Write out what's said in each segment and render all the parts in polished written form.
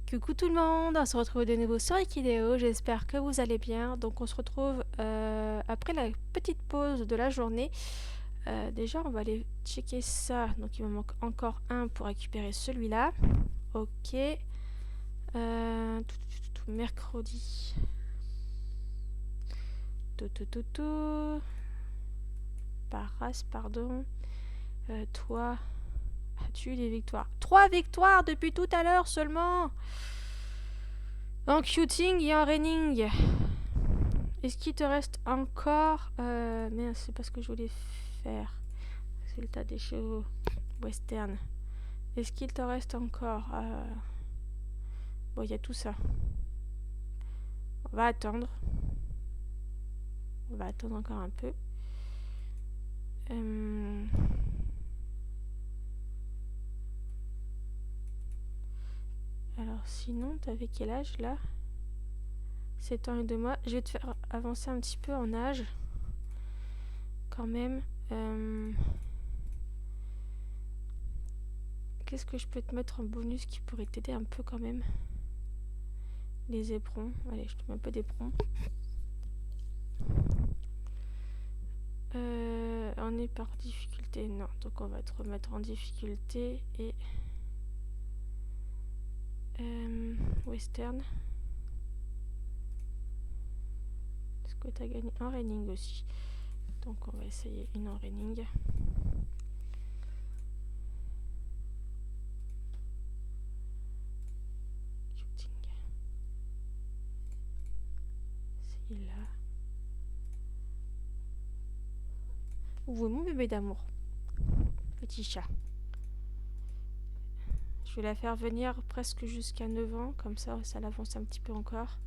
Coucou tout le monde, on se retrouve de nouveau sur Equideo, j'espère que vous allez bien. Donc on se retrouve après la petite pause de la journée. Déjà on va aller checker ça, donc il me manque encore un pour récupérer celui-là. Ok. Mercredi. Paras, pardon. Toi, as-tu des victoires? 3 victoires depuis tout à l'heure seulement. En shooting et en running. Est-ce qu'il te reste encore... Merde, c'est pas ce que je voulais faire. C'est le tas des chevaux western. Est-ce qu'il te reste encore Bon, il y a tout ça. On va attendre. On va attendre encore un peu. Alors, sinon, t'avais quel âge, là? 7 ans et 2 mois. Je vais te faire avancer un petit peu en âge. Quand même. Qu'est-ce que je peux te mettre en bonus qui pourrait t'aider un peu quand même? Les éperons. Allez, je te mets un peu d'éperons. On est par difficulté. Non, donc on va te remettre en difficulté. Et... western. Est-ce que tu as gagné un running aussi? Donc on va essayer une en running. C'est là. Où est mon bébé d'amour? Petit chat. Je vais la faire venir presque jusqu'à 9 ans. Comme ça, ça l'avance un petit peu encore.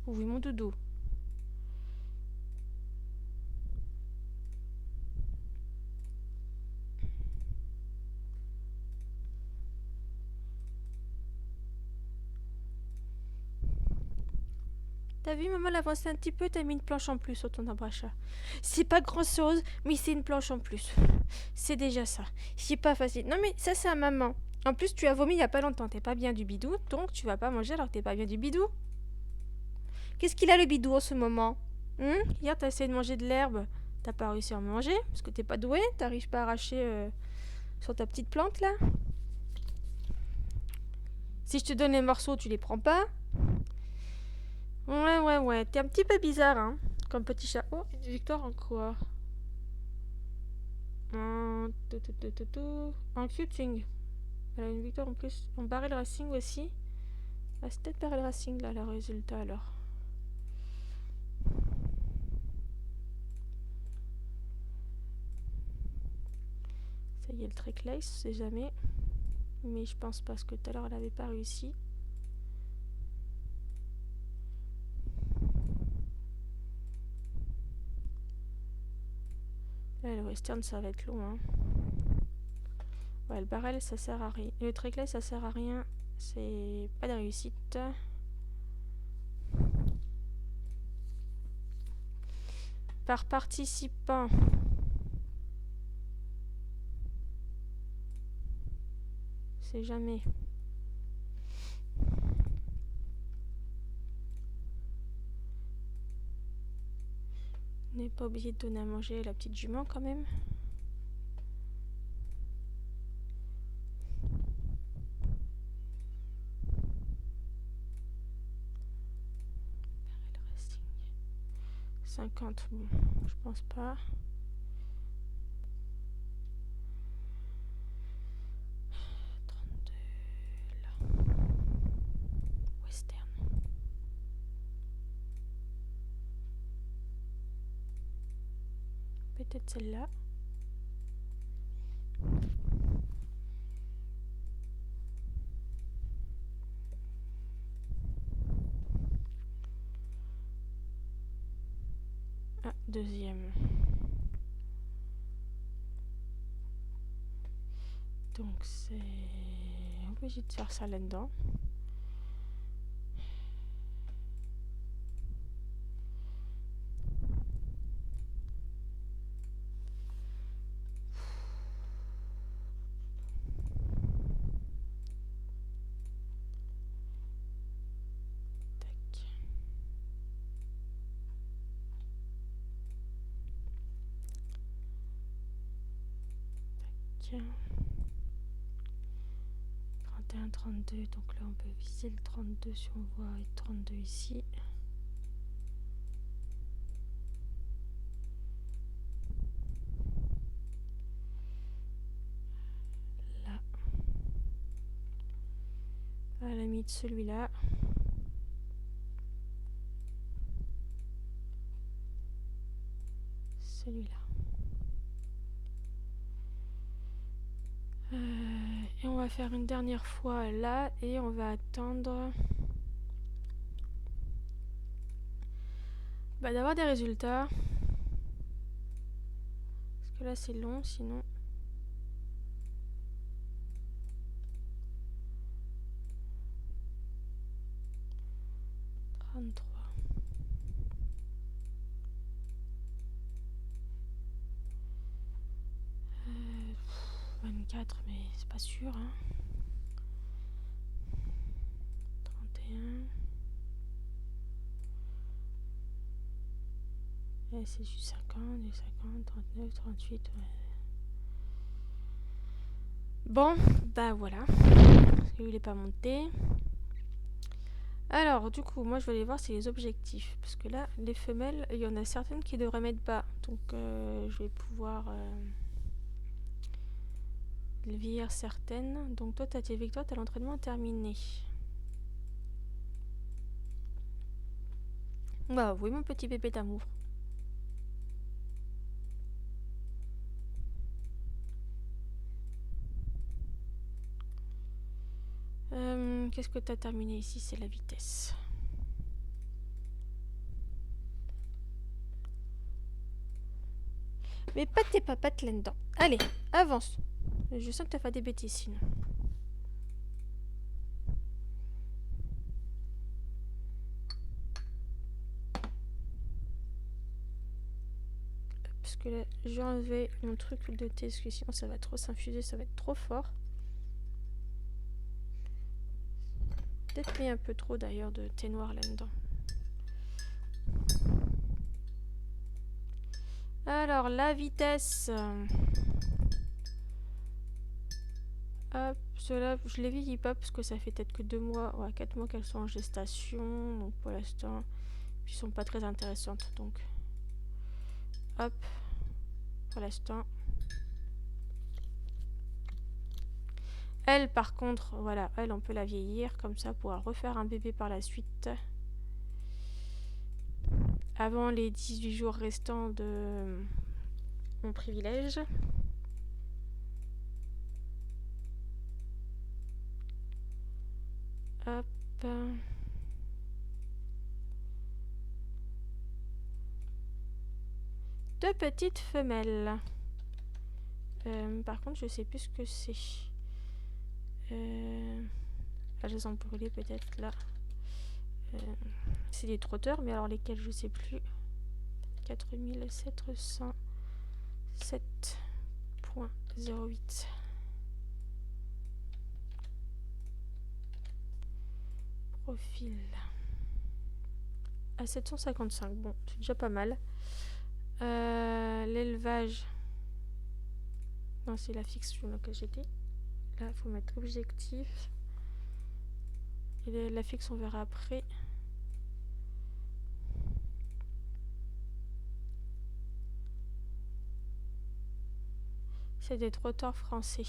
Où est mon doudou? T'as vu, maman l'avance un petit peu, t'as mis une planche en plus sur ton arbre à chat. C'est pas grand chose, mais c'est une planche en plus. C'est déjà ça. C'est pas facile. Non mais ça c'est à maman. En plus tu as vomi il y a pas longtemps, t'es pas bien du bidou, donc tu vas pas manger alors que t'es pas bien du bidou. Qu'est-ce qu'il a le bidou en ce moment? Hier t'as essayé de manger de l'herbe, t'as pas réussi à en manger, parce que t'es pas doué, t'arrives pas à arracher sur ta petite plante là. Si je te donne les morceaux, tu les prends pas. Ouais, t'es un petit peu bizarre, hein, comme petit chat. Oh, une victoire en quoi? En shooting. Elle a une victoire en plus. En barrel racing aussi. Ah, c'est peut-être barrel racing là, le résultat alors. Ça y est, le trick lace, je sais jamais. Mais je pense pas, parce que tout à l'heure elle avait pas réussi. Là, le western ça va être long, hein. Ouais, le barrel ça sert à rien. Le trick lace ça sert à rien. C'est pas de réussite. Par participant. C'est jamais. N'est pas obligé de donner à manger la petite jument quand même. Barrel racing. 50, bon, je pense pas. Peut-être celle-là. Ah, deuxième. Donc c'est obligé de faire ça là-dedans. 31, 32, donc là on peut viser le 32 si on voit 32 ici. Là. À la limite celui-là. Celui-là. Et on va faire une dernière fois là et on va attendre d'avoir des résultats. Parce que là c'est long sinon. Euh, 24 mais c'est pas sûr hein. 31. Et c'est du 50, du 50, 39, 38. Ouais. Bon, bah voilà. Parce qu'il n'est pas monté. Alors, du coup, moi je vais aller voir c'est les objectifs. Parce que là, les femelles, il y en a certaines qui devraient mettre bas. Donc, je vais pouvoir vieillir certaines. Donc, toi, tu as tes victoires, tu as l'entraînement terminé. Bah, oui, mon petit bébé d'amour. Qu'est-ce que tu as terminé ici? C'est la vitesse. Mais pas tes papates là-dedans. Allez, avance. Je sens que tu as fait des bêtises sinon. Parce que là, je vais enlever mon truc de thé, parce que sinon ça va trop s'infuser, ça va être trop fort. Peut-être mis un peu trop d'ailleurs de thé noir là-dedans. Alors, la vitesse. Hop, cela, je les vieillis pas parce que ça fait peut-être que 2 mois, ouais, 4 mois qu'elles sont en gestation. Donc pour l'instant, elles sont pas très intéressantes. Donc, hop, pour l'instant. Elle, par contre, voilà, elle, on peut la vieillir comme ça, pouvoir refaire un bébé par la suite. Avant les 18 jours restants de mon privilège. Hop. Deux petites femelles. Par contre, je sais plus ce que c'est. Ah, je les ai brûlées peut-être là. C'est des trotteurs, mais alors lesquels je sais plus. 4707.08. Profil. À 755. Bon, c'est déjà pas mal. L'élevage. Non, c'est la fixe sur laquelle j'étais. Là, il faut mettre objectif. Et la fixe, on verra après. C'est des trotteurs français.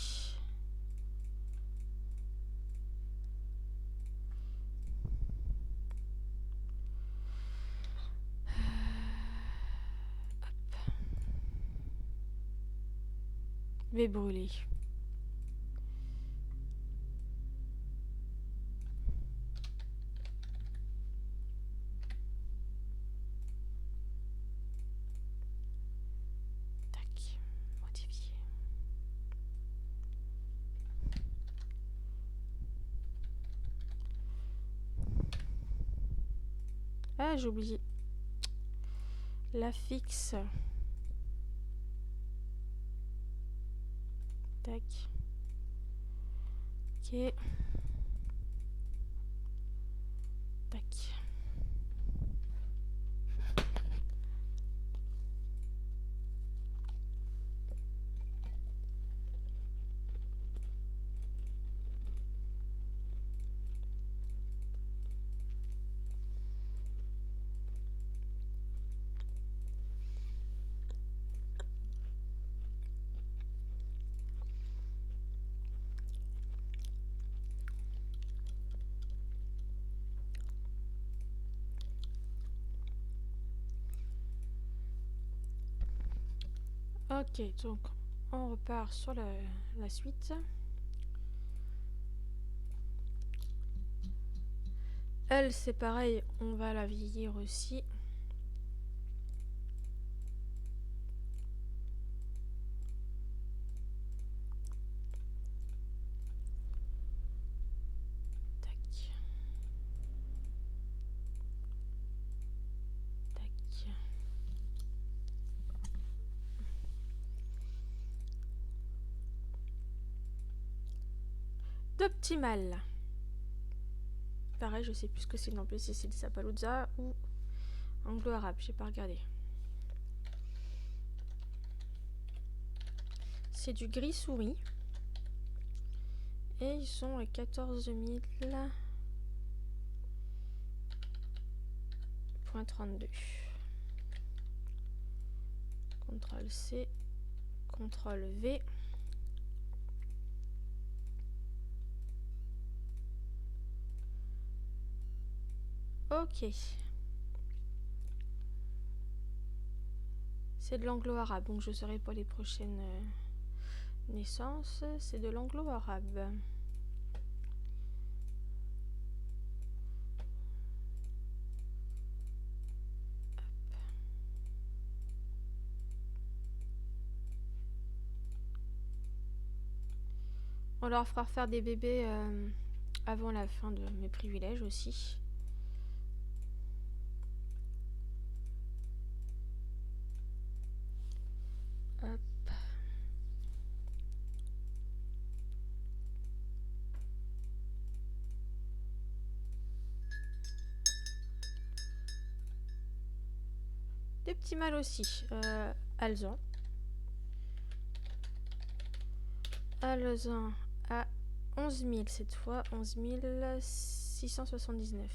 Je vais brûler. Tac. Modifier. Ah, j'ai oublié. La fixe. Tac. Ok. Tac. Ok, donc on repart sur la suite. Elle, c'est pareil, on va la vieillir aussi. Tac. Tac. D'optimal. Pareil, je sais plus ce que c'est non plus, si c'est le Sapalooza ou anglo-arabe, j'ai pas regardé. C'est du gris souris. Et ils sont à 14 000.32. CTRL C, CTRL V. Ok. C'est de l'anglo-arabe, donc je saurai pas les prochaines naissances. C'est de l'anglo-arabe. On leur fera faire des bébés avant la fin de mes privilèges aussi. Hop. Des petits mâles aussi. Alezan. Alezan à 11 000 cette fois. 11 679.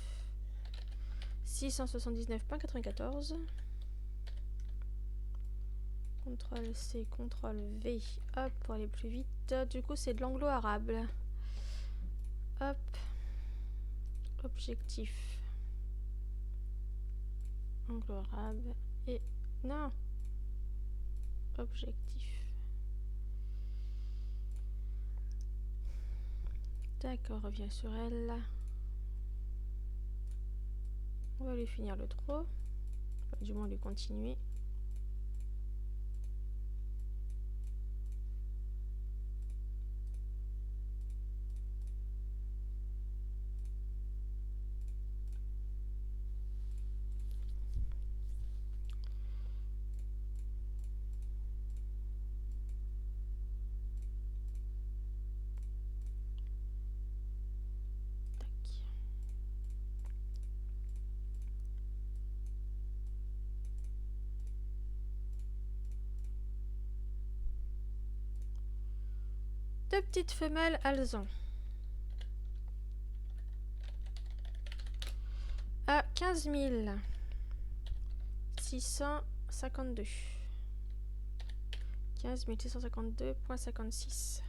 679.94. CTRL C, CTRL V. Hop, pour aller plus vite. Du coup, c'est de l'anglo-arabe. Hop. Objectif. Anglo-arabe. Et... non. Objectif. D'accord, on revient sur elle. On va lui finir le trot. Enfin, du moins lui continuer. Deux petites femelles alezan. À 15 652. 15 652.56.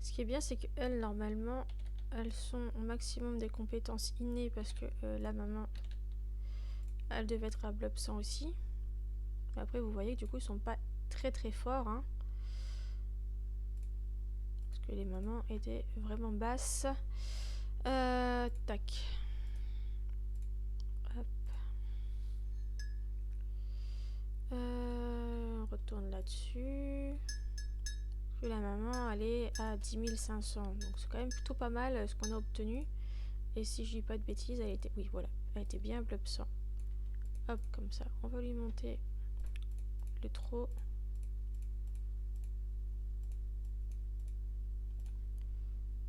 Ce qui est bien, c'est qu'elles, normalement, elles sont au maximum des compétences innées parce que la maman, elle devait être à blob 100 aussi. Mais après, vous voyez que du coup, ils sont pas très très forts. Hein, parce que les mamans étaient vraiment basses. Tac. Hop. On retourne là-dessus. Puis la maman, elle est à 10 500. Donc c'est quand même plutôt pas mal ce qu'on a obtenu. Et si je dis pas de bêtises, elle était... oui, voilà. Elle était bien blob 100. Hop, comme ça. On va lui monter le trot.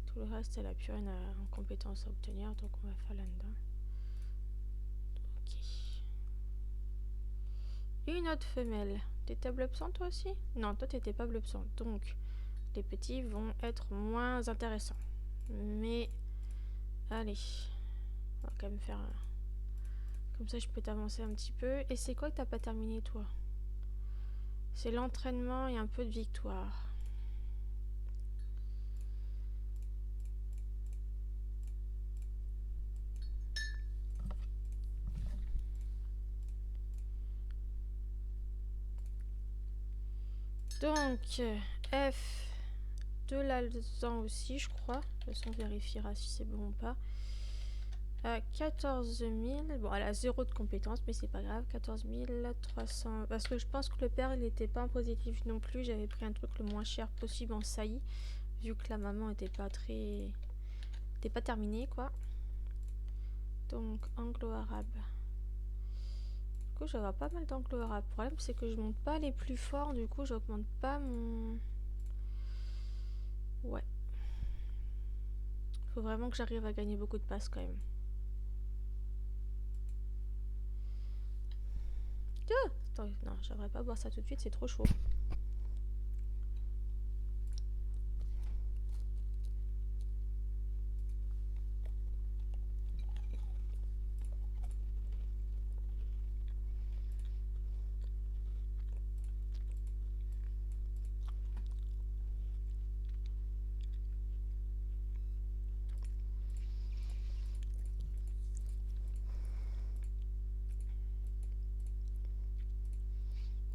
Tout le reste, elle a plus rien en compétences à obtenir. Donc on va faire là-dedans. Ok. Une autre femelle. T'étais blob 100 toi aussi? Non, toi t'étais pas blob 100. Donc les petits vont être moins intéressants. Mais allez, on va quand même faire un... comme ça je peux t'avancer un petit peu. Et c'est quoi que t'as pas terminé toi? C'est l'entraînement et un peu de victoire. Donc, F de l'Alzan aussi, je crois. De toute façon, on vérifiera si c'est bon ou pas. 14 000. Bon, elle a 0 de compétences, mais c'est pas grave. 14 300. Parce que je pense que le père, il n'était pas en positif non plus. J'avais pris un truc le moins cher possible en saillie. Vu que la maman était pas très. Était pas terminée, quoi. Donc, anglo-arabe. Du coup, j'aurai pas mal d'anglo-arabe. Le problème, c'est que je monte pas les plus forts. Du coup, j'augmente pas mon. Ouais. Faut vraiment que j'arrive à gagner beaucoup de passes quand même. Ah, attends, non, j'aimerais pas boire ça tout de suite, c'est trop chaud.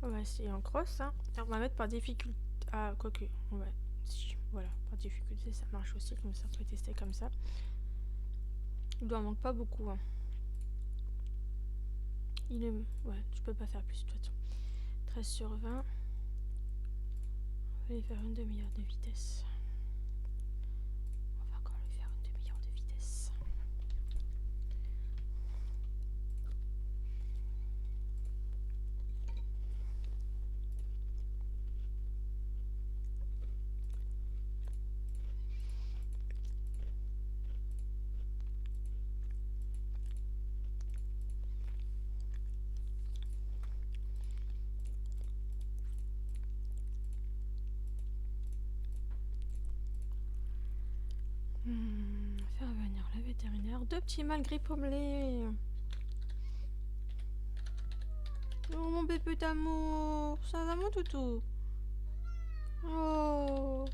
On va essayer en cross, hein. On va mettre par difficulté. Ah, quoique, ouais. Si, voilà, par difficulté, ça marche aussi, comme ça, on peut tester comme ça. Il doit en manque pas beaucoup, hein. Il est. Ouais, tu peux pas faire plus, de toute façon. 13 sur 20. On va aller faire une demi-heure de vitesse. On va encore lui faire une demi-heure de vitesse. Faire venir le vétérinaire. 2 petits mâles gris pommelés. Oh mon bébé d'amour, ça va mon toutou? Oh.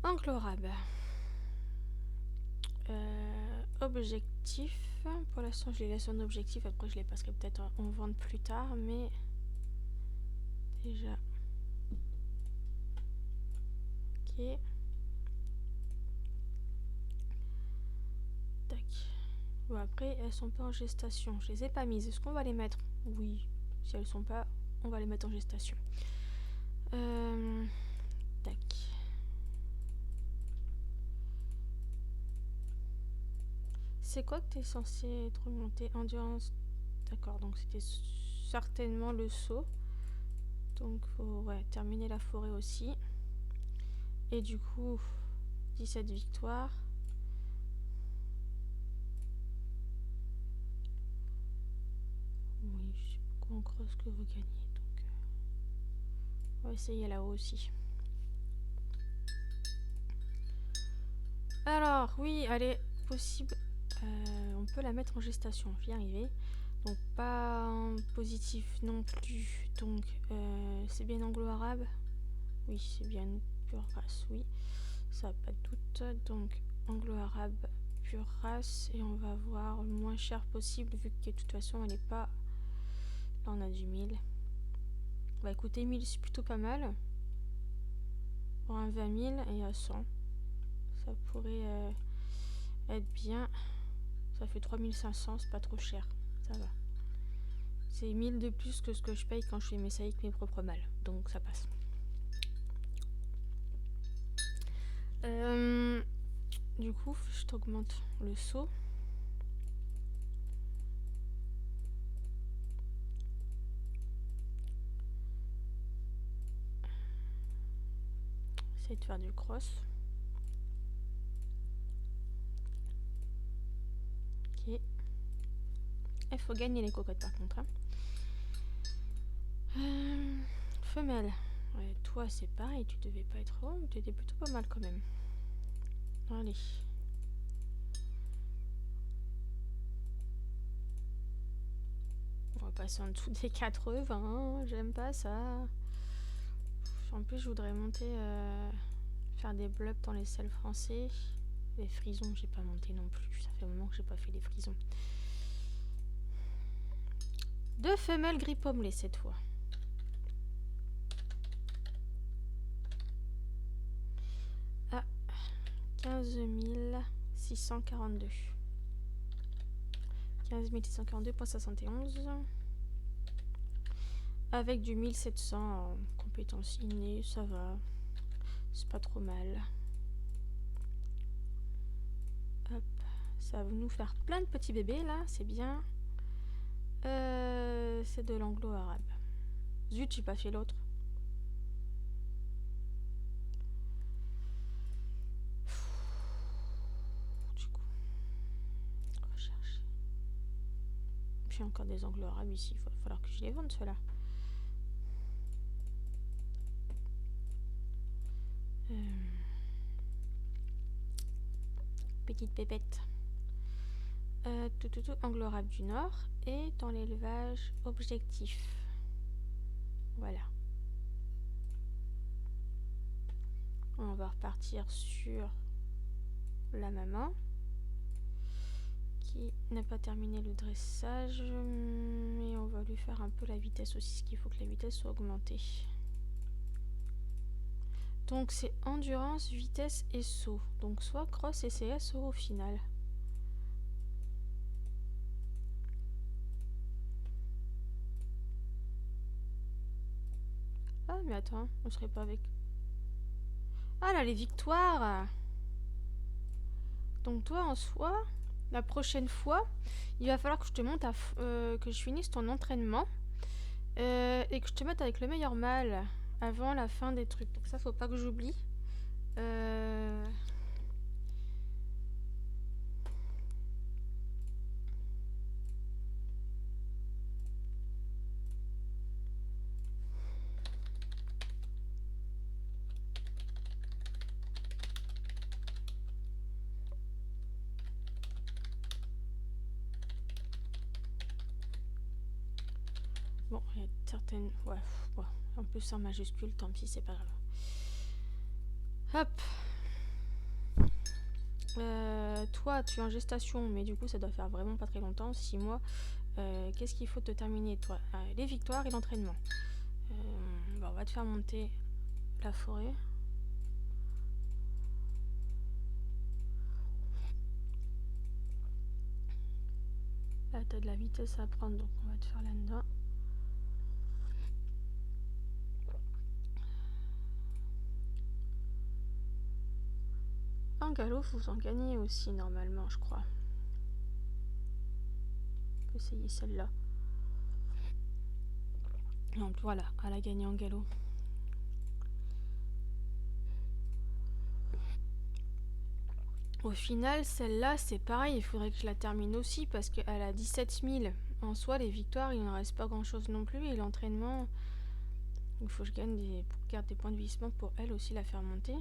Anglo-arabe. Objectif. Pour l'instant, je les laisse en objectif. Après, je les passerai peut-être en vente plus tard. Mais déjà. Ok. Tac. Bon, après, elles sont pas en gestation. Je les ai pas mises. Est-ce qu'on va les mettre? Oui. Si elles sont pas, on va les mettre en gestation. Tac. C'est quoi que tu es censé être remonté? Endurance. D'accord, donc c'était certainement le saut. Donc faut terminer la forêt aussi. Et du coup, 17 victoires. Oui, je sais pas quoi en cross que vous gagnez. Donc on va essayer là-haut aussi. Alors, oui, allez, possible. On peut la mettre en gestation, je vais y arriver. Donc pas en positif non plus. Donc c'est bien anglo-arabe. Oui, c'est bien pure race, oui. Ça n'a pas de doute. Donc anglo-arabe, pure race. Et on va voir le moins cher possible vu que de toute façon elle n'est pas... Là on a du 1000. Bah écoutez, 1000 c'est plutôt pas mal. Pour un 20 000 et à 100. Ça pourrait être bien. Ça fait 3500, c'est pas trop cher. Ça va. C'est 1000 de plus que ce que je paye quand je fais mes saillies avec mes propres mâles. Donc ça passe. Du coup, je t'augmente le saut. Essaye de faire du cross. Ok. Il faut gagner les cocottes par contre. Hein. Femelle. Ouais, toi c'est pareil, tu devais pas être haut, mais tu étais plutôt pas mal quand même. Allez. On va passer en dessous des 80, j'aime pas ça. En plus je voudrais monter... Faire des blobs dans les selles français. Les frisons, j'ai pas monté non plus. Ça fait un moment que j'ai pas fait les frisons. 2 femelles gris pommelé cette fois. Ah, 15 642. 15 642,71. Avec du 1700 en compétences innées, ça va. C'est pas trop mal. Hop, ça va nous faire plein de petits bébés là, c'est bien. C'est de l'anglo-arabe. Zut, j'ai pas fait l'autre. Du coup, on va chercher. Puis encore des anglo-arabes ici, il va falloir que je les vende ceux-là. Petite pépette. Tout anglo-arabe du Nord et dans l'élevage objectif. Voilà. On va repartir sur la maman qui n'a pas terminé le dressage, mais on va lui faire un peu la vitesse aussi, ce qu'il faut que la vitesse soit augmentée. Donc c'est endurance, vitesse et saut. Donc soit cross et CS au final. Ah mais attends, on serait pas avec... Ah là les victoires. Donc toi en soi, la prochaine fois, il va falloir que je te monte à que je finisse ton entraînement et que je te mette avec le meilleur mâle avant la fin des trucs. Donc ça faut pas que j'oublie. Bon, il y a certaines... Ouais, bon. En plus en majuscule, tant pis, c'est pas grave. Hop. Toi, tu es en gestation, mais du coup, ça doit faire vraiment pas très longtemps, 6 mois. Qu'est-ce qu'il faut te terminer, toi? Les victoires et l'entraînement. Bon, on va te faire monter la forêt. Là, t'as de la vitesse à prendre, donc on va te faire là-dedans. En galop, vous en gagnez aussi, normalement, je crois. On peut essayer celle-là. Donc voilà, elle a gagné en galop. Au final, celle-là, c'est pareil, il faudrait que je la termine aussi parce qu'elle a 17 000. En soi, les victoires, il ne reste pas grand-chose non plus. Et l'entraînement, il faut que je gagne des points de vieillissement pour elle aussi la faire monter.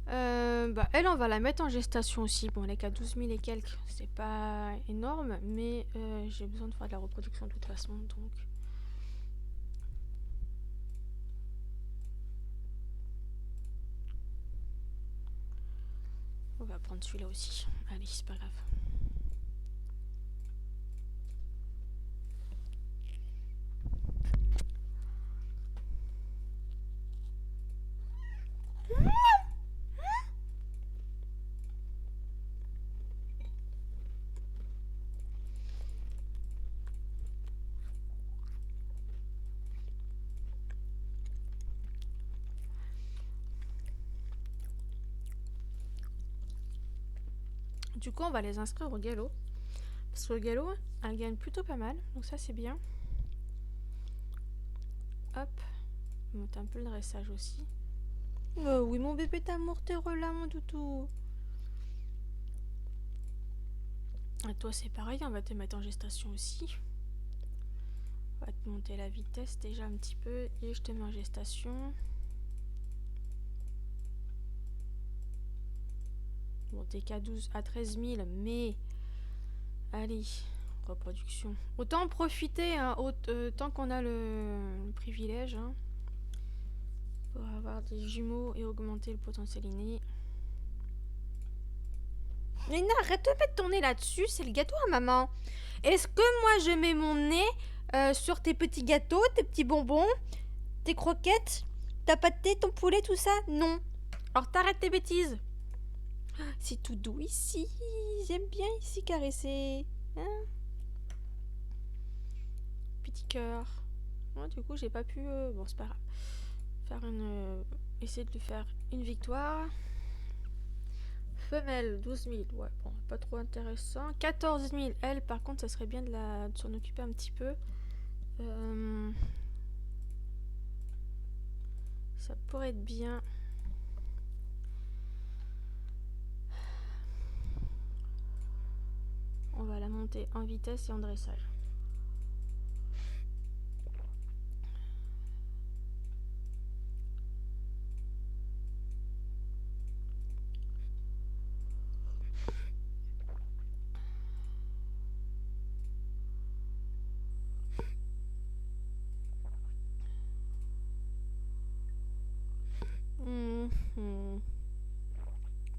Elle, on va la mettre en gestation aussi. Bon, elle est qu'à 12 000 et quelques. C'est pas énorme, mais j'ai besoin de faire de la reproduction de toute façon, donc... On va prendre celui-là aussi. Allez, c'est pas grave. Du coup, on va les inscrire au galop. Parce que le galop, elle gagne plutôt pas mal. Donc ça, c'est bien. Hop. On monte un peu le dressage aussi. Oh oui, mon bébé d'amour, t'es là, mon toutou. Et toi, c'est pareil, on va te mettre en gestation aussi. On va te monter la vitesse déjà un petit peu. Et je te mets en gestation. Bon, t'es qu'à 12 à 13 000, mais... Allez, reproduction. Autant en profiter, hein, tant qu'on a le privilège. Hein. Pour avoir des jumeaux et augmenter le potentiel inné. Mais non, arrête de mettre ton nez là-dessus, c'est le gâteau à maman. Est-ce que moi je mets mon nez sur tes petits gâteaux, tes petits bonbons, tes croquettes, ta pâté, ton poulet, tout ça? Non. Alors t'arrêtes tes bêtises. C'est tout doux ici. J'aime bien ici caresser. Hein? Petit cœur. Ouais, du coup, j'ai pas pu. Bon, c'est pas grave. Faire une. Essayer de lui faire une victoire. Femelle, 12 000. Ouais, bon, pas trop intéressant. 14 000. Elle, par contre, ça serait bien de s'en occuper un petit peu. Ça pourrait être bien. On va la monter en vitesse et en dressage. Mmh, mmh.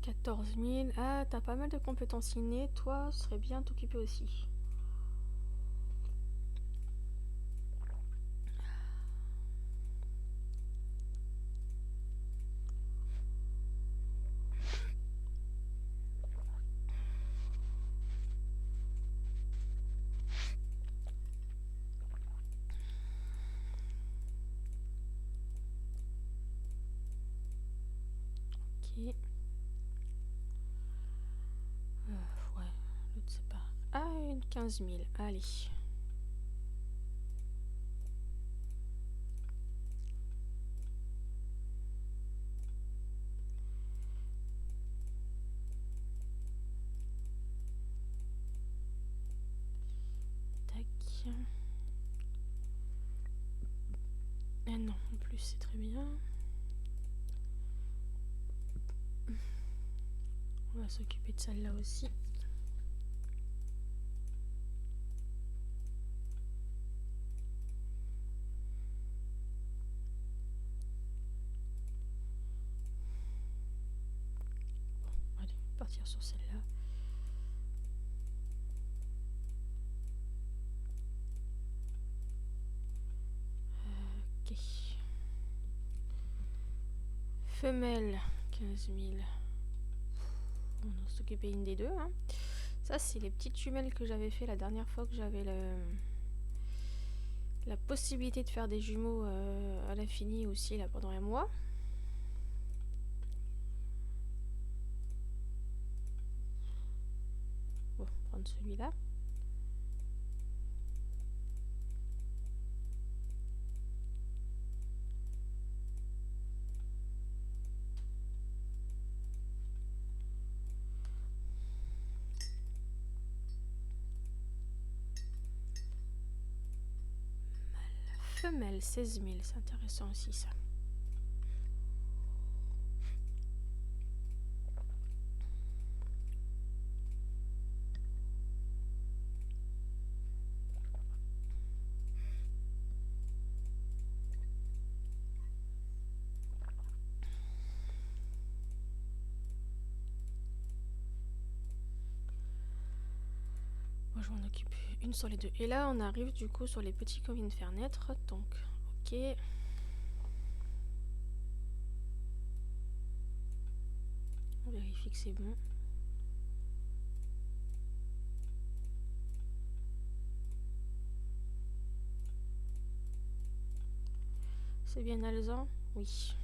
14 000. Ah, t'as pas mal de compétences innées. Toi, ce serait bien t'occuper aussi. Ok. Ouais, l'autre c'est pas. Ah, une 15 000. Allez. Tac. Ah non, en plus c'est très bien. On va s'occuper de celle-là aussi. Bon, allez, partir sur celle-là. Ok. Femelle, 15 000. On va s'occuper une des deux. Hein. Ça, c'est les petites jumelles que j'avais fait la dernière fois que j'avais la possibilité de faire des jumeaux à l'infini aussi là pendant un mois. Bon, on va prendre celui-là. Femelle, 16 000, c'est intéressant aussi ça. Moi, je m'en occupe une sur les deux. Et là, on arrive du coup sur les petits qu'on vient de faire naître. Donc, ok. On vérifie que c'est bon. C'est bien alezan? Oui.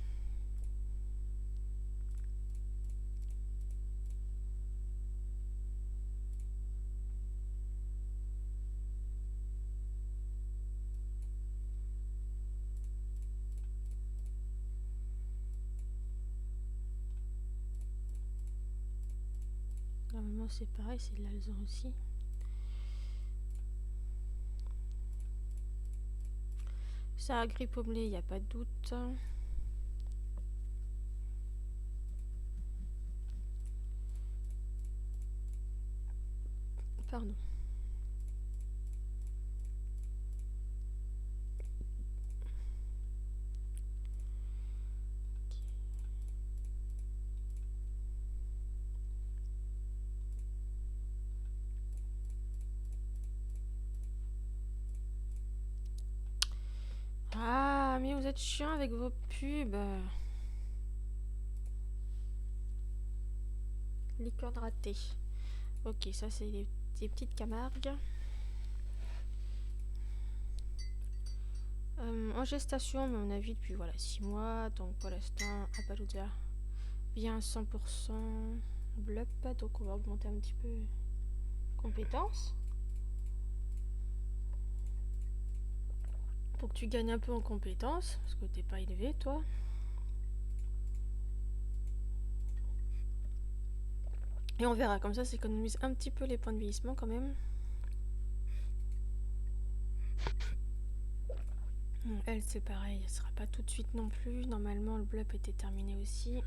Normalement, c'est pareil, c'est de l'alezan aussi. Ça a grippe pommelée, il n'y a pas de doute. Pardon. là, mais vous êtes chiant avec vos pubs. Licorne ratée. Ok, ça c'est des petites Camargues. En gestation, à mon avis, depuis voilà 6 mois. Donc pour l'instant, Appaloosa vient à 100% blup. Donc on va augmenter un petit peu compétences. Pour que tu gagnes un peu en compétences, parce que t'es pas élevé toi. Et on verra, comme ça économise un petit peu les points de vieillissement quand même. Elle c'est pareil, elle sera pas tout de suite non plus. Normalement le blup était terminé aussi.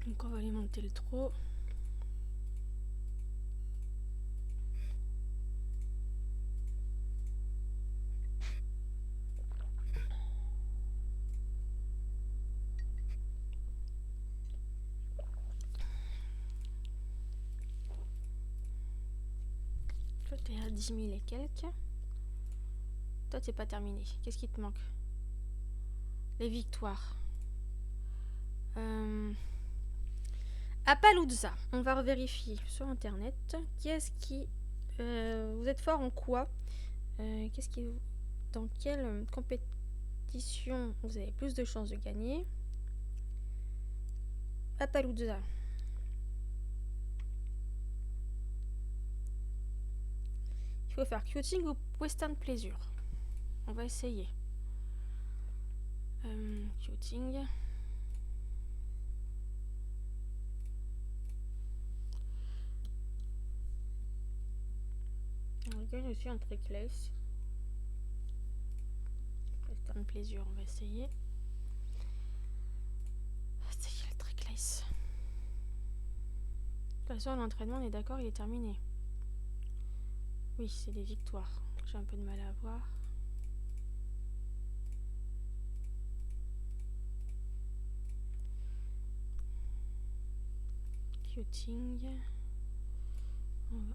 Donc on va lui monter le trot. Toi t'es à 10 000 et quelques. Toi t'es pas terminé. Qu'est-ce qui te manque? Les victoires. Appaloosa. On va revérifier sur internet. Qu'est-ce qui... vous êtes fort en quoi? Qu'est-ce qui... Dans quelle compétition vous avez plus de chances de gagner? Appaloosa. Il faut faire Quoting ou Western Pleasure. On va essayer. Quoting. On gagne aussi un tricklace. Western Pleasure, on va essayer. Essayer le tricklace. De toute façon, l'entraînement, on est d'accord, il est terminé. Oui, c'est des victoires. J'ai un peu de mal à voir. Quoting.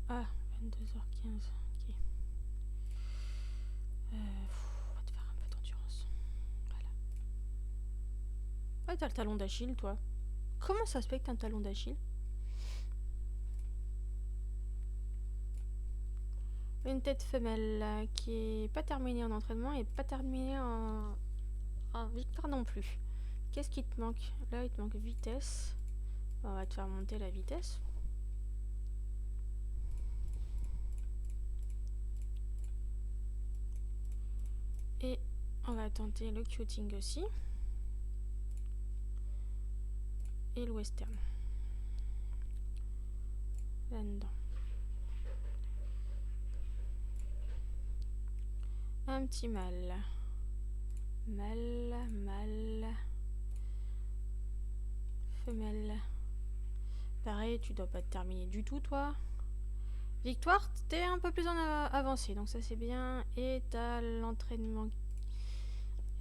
Ah, 22h15. Ok. On va te faire un peu d'endurance. Voilà. Ouais, t'as le talon d'Achille, toi. Comment ça se fait que t'as un talon d'Achille? Une tête femelle qui est pas terminée en entraînement et pas terminée en victoire non plus. Qu'est-ce qui te manque? Là, il te manque vitesse. On va te faire monter la vitesse. Et on va tenter le quoting aussi. Et le western. Là-dedans. Un petit mâle. Mâle. Femelle. Pareil, tu dois pas te terminer du tout, toi. Victoire, t'es un peu plus en avancé, donc ça c'est bien. Et t'as l'entraînement.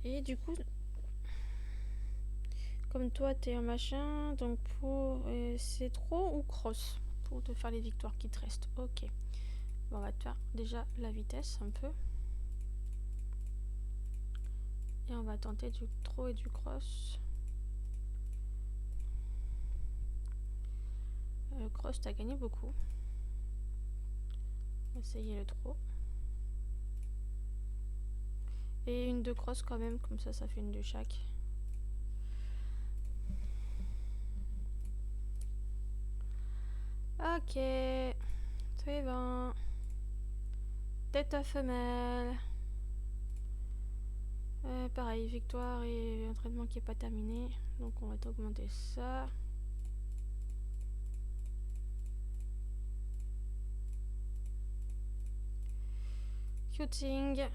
Et du coup, comme toi t'es un machin, donc pour... c'est trop ou cross pour te faire les victoires qui te restent. Ok. Bon, on va te faire déjà la vitesse un peu. Et on va tenter du trot et du cross. Cross, t'as gagné beaucoup. On va essayer le trot. Et une de cross quand même, comme ça fait une de chaque. Ok. C'est bon. Tête à femelle. Pareil, victoire et entraînement qui n'est pas terminé. Donc on va augmenter ça. Quoting.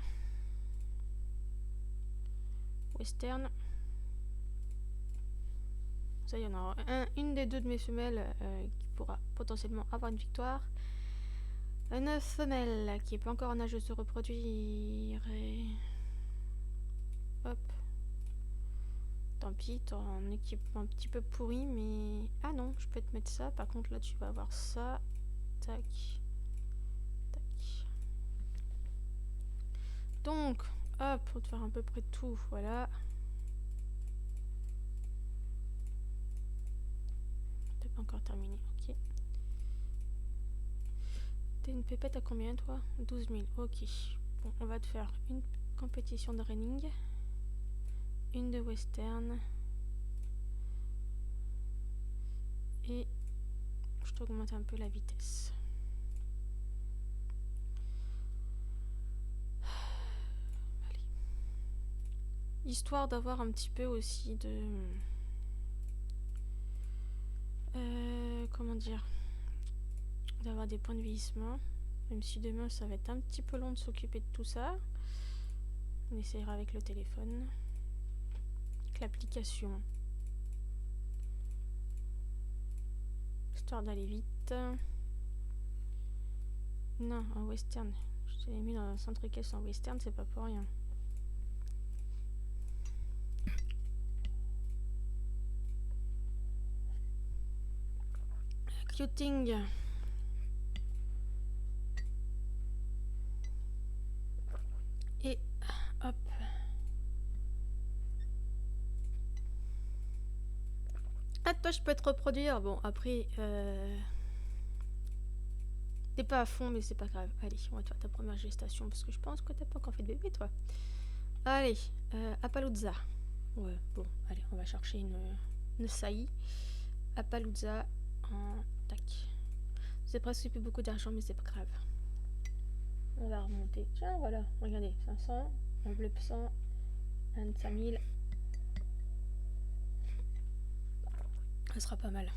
Western. Ça, il y en aura une des deux de mes femelles qui pourra potentiellement avoir une victoire. Une femelle qui n'est pas encore en âge de se reproduire. Et... hop. Tant pis, t'as un équipement un petit peu pourri, mais... ah non, je peux te mettre ça. Par contre, là, tu vas avoir ça. Tac. Tac. Donc, hop, pour te faire à peu près tout, voilà. T'as pas encore terminé, ok. T'es une pépette à combien, toi? 12 000, ok. Bon, on va te faire une compétition de running, une de western, et je t'augmente un peu la vitesse. Allez. Histoire d'avoir un petit peu aussi de... comment dire, d'avoir des points de vieillissement, même si demain ça va être un petit peu long de s'occuper de tout ça. On essayera avec le téléphone, avec l'application, histoire d'aller vite. Non, un western, je te l'ai mis dans un centre équestre en western, c'est pas pour rien. Cuting. Et hop. Ah, toi, je peux te reproduire. Bon, après, t'es pas à fond, mais c'est pas grave. Allez, on va te faire ta première gestation parce que je pense que t'as pas encore fait de bébé, toi. Allez, Appaloosa. Ouais, bon, allez, on va chercher une saillie. Appaloosa en tac. C'est presque plus beaucoup d'argent, mais c'est pas grave. On va remonter. Tiens, voilà, regardez, 500, enveloppe 100, 25 000. Ça sera pas mal.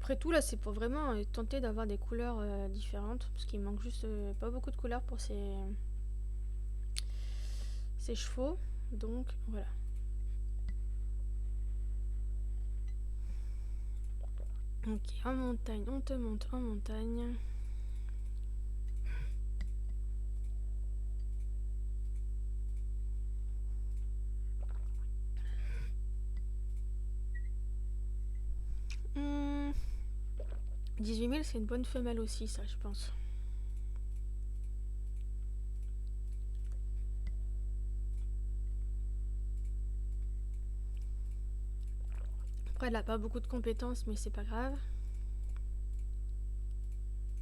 Après tout, là, c'est pour vraiment tenter d'avoir des couleurs différentes. Parce qu'il manque juste pas beaucoup de couleurs pour ces chevaux. Donc, voilà. Ok, en montagne, on te monte en montagne. Hmm, 18 000, c'est une bonne femelle aussi, ça, je pense. Après, elle a pas beaucoup de compétences, mais c'est pas grave.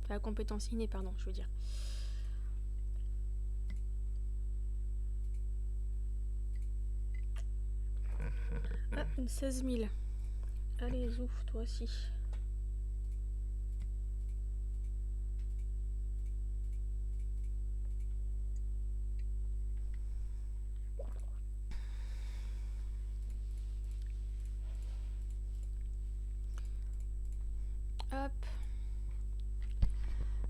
Enfin, compétences innées, pardon, je veux dire. Ah, une 16 000. Allez, zouf, toi aussi. Hop.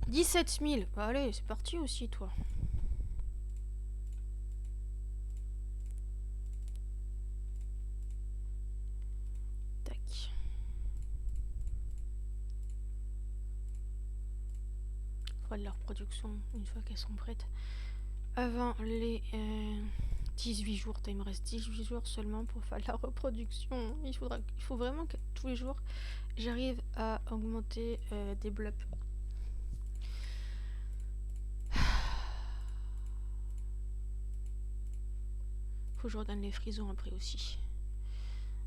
17 000. Allez, c'est parti aussi, toi. Tac. Faudra de leur production une fois qu'elles sont prêtes. Avant les 18 jours. Il me reste 18 jours seulement pour faire la reproduction. Il faut vraiment que tous les jours, j'arrive à augmenter des blops. Faut que je redonne les frisons après aussi.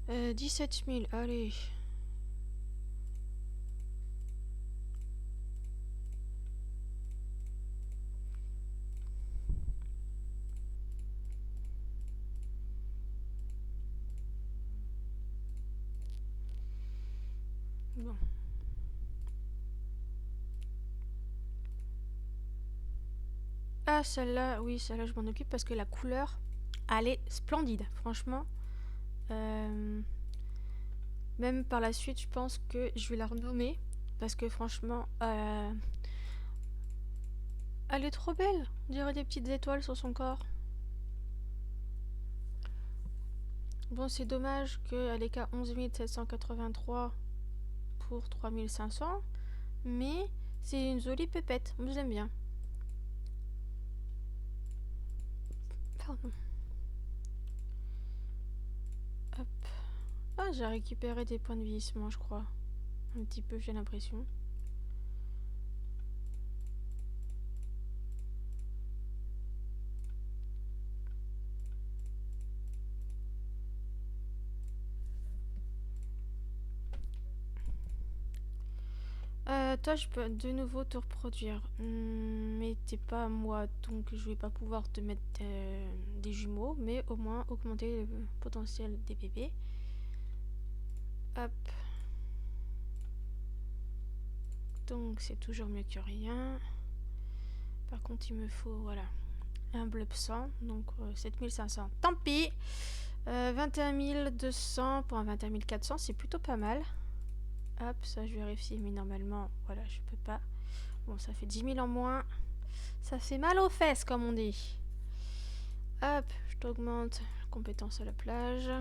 17 000, allez. Bon. Ah, celle-là, oui, celle-là, je m'en occupe parce que la couleur, elle est splendide, franchement. Même par la suite, je pense que je vais la renommer parce que franchement, elle est trop belle. On dirait des petites étoiles sur son corps. Bon, c'est dommage qu'elle est qu'à 11 783 pour 3500, mais c'est une jolie pépette. Moi, j'aime bien. Pardon. Hop. Ah, j'ai récupéré des points de vieillissement, je crois. Un petit peu, j'ai l'impression. Toi, je peux de nouveau te reproduire. Mais t'es pas moi, donc je vais pas pouvoir te mettre des jumeaux, mais au moins augmenter le potentiel des bébés. Hop. Donc c'est toujours mieux que rien. Par contre, il me faut, voilà, un blub 100, donc 7500. Tant pis. 21 200 pour un 21 400, c'est plutôt pas mal. Hop, ça je vérifie, mais normalement, voilà, je peux pas. Bon, ça fait 10 000 en moins. Ça fait mal aux fesses, comme on dit. Hop, je t'augmente la compétence à la plage.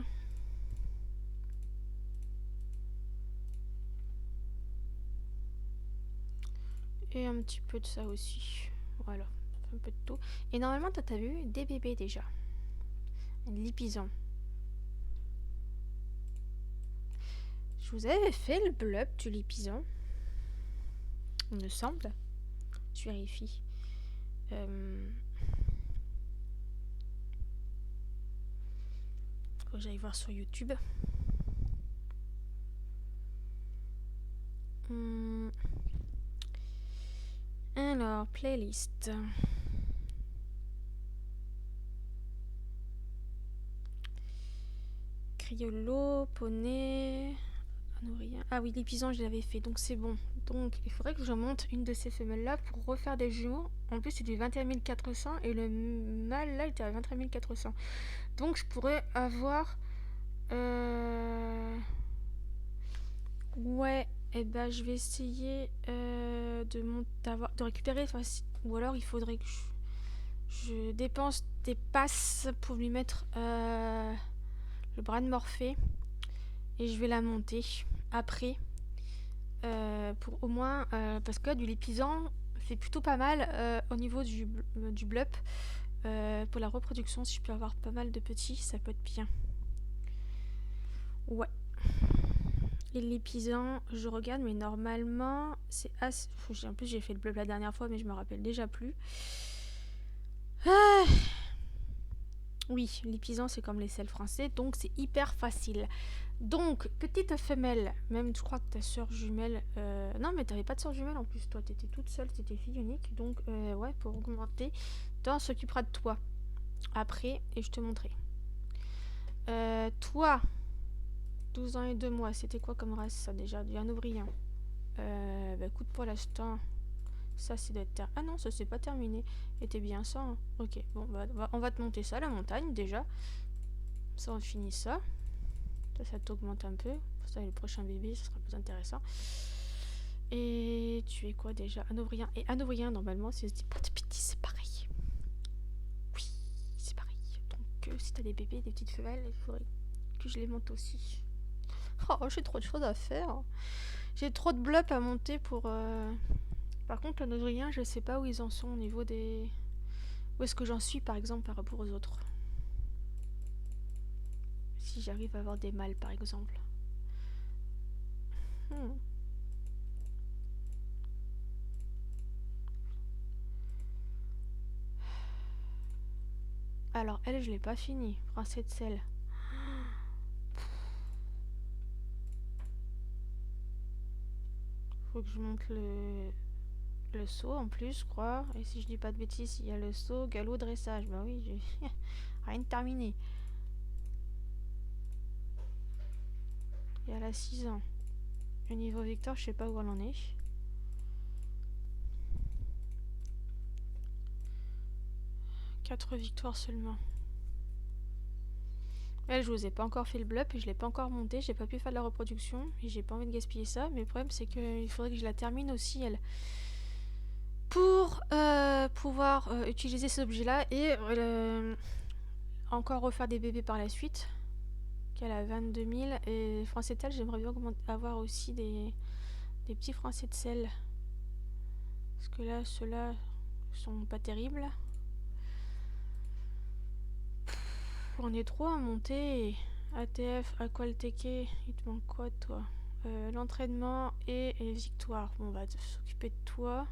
Et un petit peu de ça aussi. Voilà, un peu de tout. Et normalement, toi, t'as vu des bébés déjà. Lipisons. Je vous avais fait le blub du lipison. Il me semble. Je vérifie. Faut que j'aille voir sur YouTube. Alors, playlist. Criollo, poney, Anourien. Ah oui, l'épisode je l'avais fait, donc c'est bon. Donc il faudrait que je monte une de ces femelles-là pour refaire des jumeaux. En plus, c'est du 21 400 et le mâle là, il était à 23 400. Donc je pourrais avoir... Ouais, et ben je vais essayer de récupérer... Ou alors il faudrait que je dépense des passes pour lui mettre le bras de Morphée. Et je vais la monter après. Pour au moins... parce que du lépisant, c'est plutôt pas mal au niveau du blup. Pour la reproduction, si je peux avoir pas mal de petits, ça peut être bien. Ouais. Et l'épisant, je regarde, mais normalement, c'est assez... En plus, j'ai fait le blup la dernière fois, mais je me rappelle déjà plus. Ah. Oui, l'épisant, c'est comme les sels français, donc c'est hyper facile. Donc, petite femelle, même je crois que ta soeur jumelle... Non, mais t'avais pas de soeur jumelle en plus, toi, t'étais toute seule, t'étais fille unique. Donc, ouais, pour augmenter, toi, on s'occupera de toi. Après, et je te montrerai. Toi, 12 ans et 2 mois, c'était quoi comme race, ça, déjà? Du Hanovrian. Bah, écoute, pour l'instant, ça, c'est d'être... Ah non, ça, c'est pas terminé. Et t'es bien ça, hein. Ok, bon, bah, on va te monter ça, la montagne, déjà. Ça, on finit ça. Ça t'augmente un peu. Pour ça, le prochain bébé, ce sera plus intéressant. Et tu es quoi déjà? Hanovrian. Et Hanovrian, normalement, si je dis pas de bêtises, c'est pareil. Oui, c'est pareil. Donc, si t'as des bébés, des petites femelles, il faudrait que je les monte aussi. Oh, j'ai trop de choses à faire. J'ai trop de blobs à monter pour... Par contre, Hanovrian, je sais pas où ils en sont au niveau des... Où est-ce que j'en suis, par exemple, par rapport aux autres. Si j'arrive à avoir des mâles, par exemple. Alors, elle, je l'ai pas fini. Français de sel. Faut que je monte le saut en plus, je crois. Et si je dis pas de bêtises, il y a le saut, galop, dressage. Bah oui, j'ai rien de terminé. Et elle a 6 ans. Le niveau Victor, je sais pas où elle en est. Quatre victoires seulement. Elle, je vous ai pas encore fait le blup et je l'ai pas encore monté. J'ai pas pu faire de la reproduction et j'ai pas envie de gaspiller ça. Mais le problème, c'est qu'il faudrait que je la termine aussi, elle. Pour pouvoir utiliser ces objets-là et encore refaire des bébés par la suite. Qu'elle a 22 000. Et français de sel, j'aimerais bien avoir aussi des petits français de sel. Parce que là, ceux-là sont pas terribles. On est trop à monter. ATF, Aqualteke, il te manque quoi toi? L'entraînement et les victoires. Bon, on va s'occuper de toi.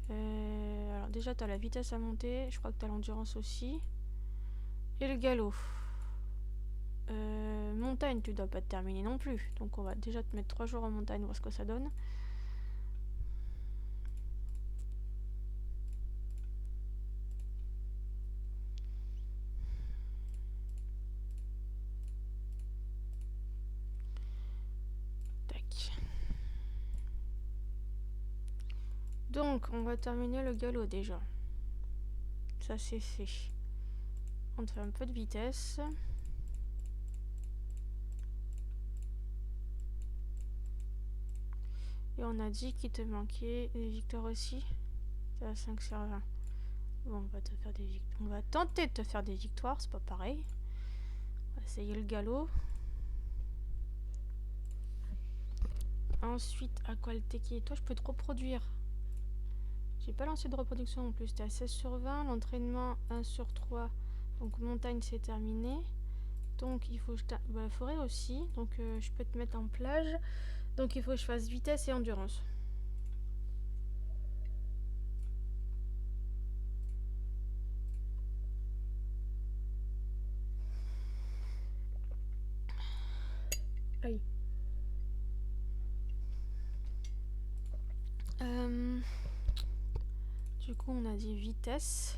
Alors déjà, t'as la vitesse à monter. Je crois que t'as l'endurance aussi. Et le galop. Montagne, tu dois pas te terminer non plus. Donc on va déjà te mettre 3 jours en montagne, voir ce que ça donne. Donc, on va terminer le galop déjà. Ça, c'est fait. On te fait un peu de vitesse. Et on a dit qu'il te manquait des victoires aussi. T'es à 5 sur 20. Bon, on va te faire des victoires. On va tenter de te faire des victoires, c'est pas pareil. On va essayer le galop. Ensuite, à quoi le teki? Toi, je peux te reproduire. J'ai pas lancé de reproduction en plus. T'es à 16 sur 20. L'entraînement 1 sur 3. Donc, montagne, c'est terminé. Donc, il faut que je forêt aussi. Donc, je peux te mettre en plage. Donc, il faut que je fasse vitesse et endurance. Aïe. Du coup, on a dit vitesse.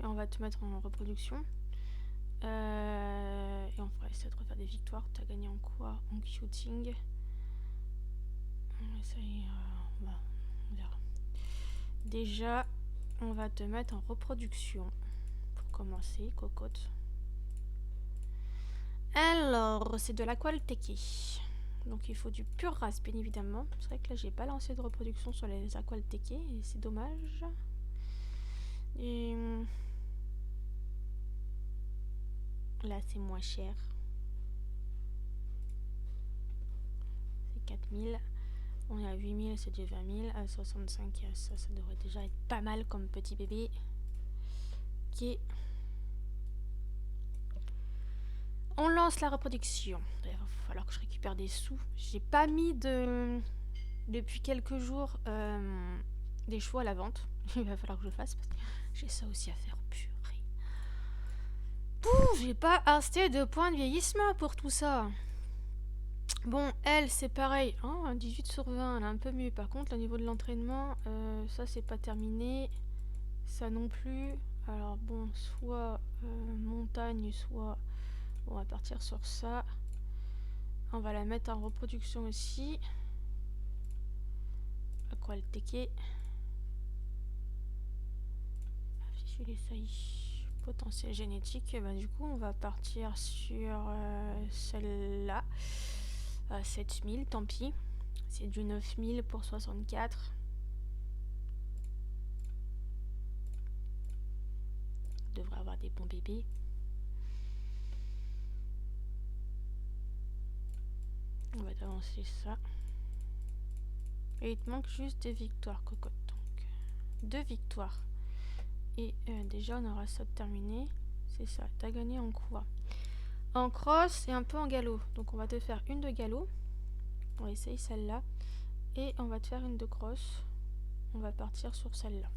Et on va te mettre en reproduction. Et on fera essayer de refaire des victoires. T'as gagné en quoi? En shooting. Ça y est, on verra. Déjà, on va te mettre en reproduction. Pour commencer, cocotte. Alors, c'est de l'aqualteki. Donc il faut du pur race, bien évidemment. C'est vrai que là, j'ai pas lancé de reproduction sur les aqualteki. Et c'est dommage. Et là, c'est moins cher. C'est 4000. On est à 8000, c'est du 20 000. À 65, ça devrait déjà être pas mal comme petit bébé. Ok. On lance la reproduction. D'ailleurs, il va falloir que je récupère des sous. J'ai pas mis depuis quelques jours des chevaux à la vente. Il va falloir que je le fasse parce que j'ai ça aussi à faire. Purée. Pouh, j'ai pas assez de points de vieillissement pour tout ça. Bon, elle, c'est pareil. Oh, 18 sur 20, elle est un peu mieux. Par contre, au niveau de l'entraînement, ça, c'est pas terminé. Ça non plus. Alors, bon, soit montagne, soit... Bon, on va partir sur ça. On va la mettre en reproduction aussi. À quoi le teke? Afficher les saillies. Potentiel génétique. Et bah, du coup, on va partir sur celle-là. 7000, tant pis. C'est du 9000 pour 64. On devrait avoir des bons bébés. On va avancer ça. Et il te manque juste des victoires, cocotte. Donc, 2 victoires. Et déjà, on aura ça terminé. C'est ça. T'as gagné en quoi? En cross et un peu en galop. Donc, on va te faire une de galop. On va essayer celle-là. Et on va te faire une de cross. On va partir sur celle-là.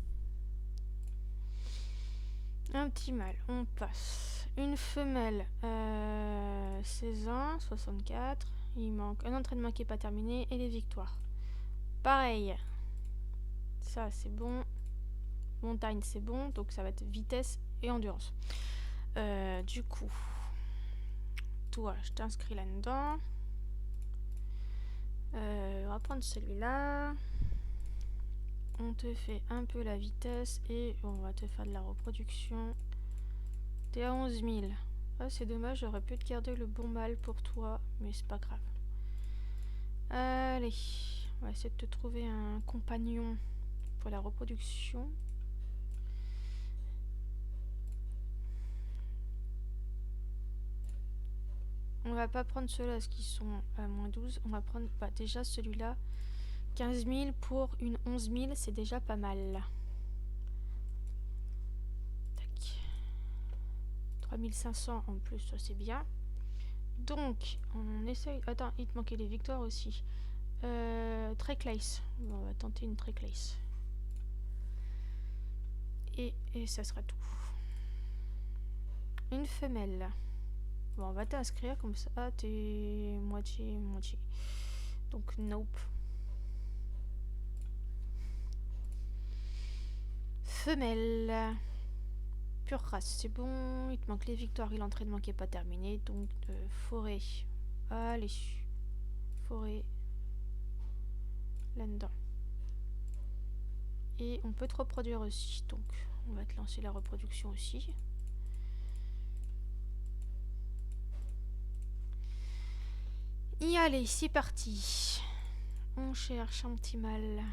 Un petit mâle. On passe. Une femelle. 16 ans, 64. Il manque un entraînement qui n'est pas terminé et les victoires. Pareil. Ça, c'est bon. Montagne, c'est bon. Donc, ça va être vitesse et endurance. Du coup, toi, je t'inscris là-dedans. On va prendre celui-là. On te fait un peu la vitesse et on va te faire de la reproduction. T'es à 11 000. Ah, c'est dommage, j'aurais pu te garder le bon mâle pour toi, mais c'est pas grave. Allez, on va essayer de te trouver un compagnon pour la reproduction. On va pas prendre ceux-là parce qu'ils sont à moins 12. On va prendre déjà celui-là. 15 000 pour une 11 000, c'est déjà pas mal. Tac. 3500 en plus, ça c'est bien. Donc, on essaye... Attends, il te manquait des victoires aussi. Treclace. Bon, on va tenter une Treclace. Et ça sera tout. Une femelle. Bon, on va t'inscrire comme ça. Ah, t'es moitié. Donc, nope. Femelle. Pure race, c'est bon. Il te manque les victoires et l'entraînement qui n'est pas terminé. Donc, forêt. Allez. Forêt. Là-dedans. Et on peut te reproduire aussi. Donc, on va te lancer la reproduction aussi. Et allez, c'est parti. On cherche un petit mâle.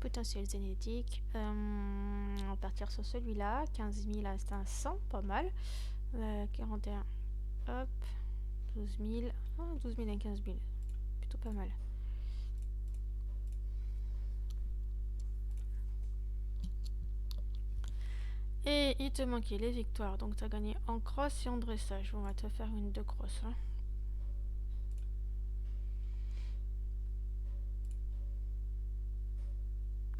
Potentiel génétique. On va partir sur celui-là. 15 000 à 500, pas mal. 41. Hop. 12 000. Oh, 12 000 et 15 000. Plutôt pas mal. Et il te manquait les victoires. Donc tu as gagné en cross et en dressage. On va te faire une de cross. Hein.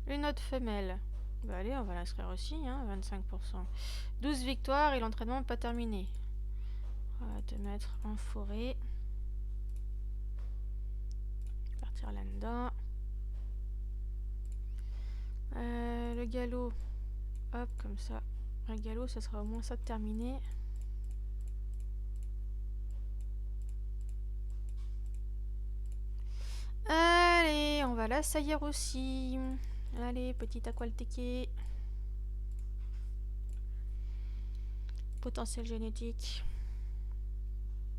Une autre femelle. Bah allez, on va l'inscrire aussi, hein, 25%. 12 victoires et l'entraînement pas terminé. On va te mettre en forêt. Partir là-dedans. Le galop. Hop, comme ça. Un galop, ça sera au moins ça de terminé. Allez, on va l'assaillir aussi. Allez, petit aqualtequé. Potentiel génétique.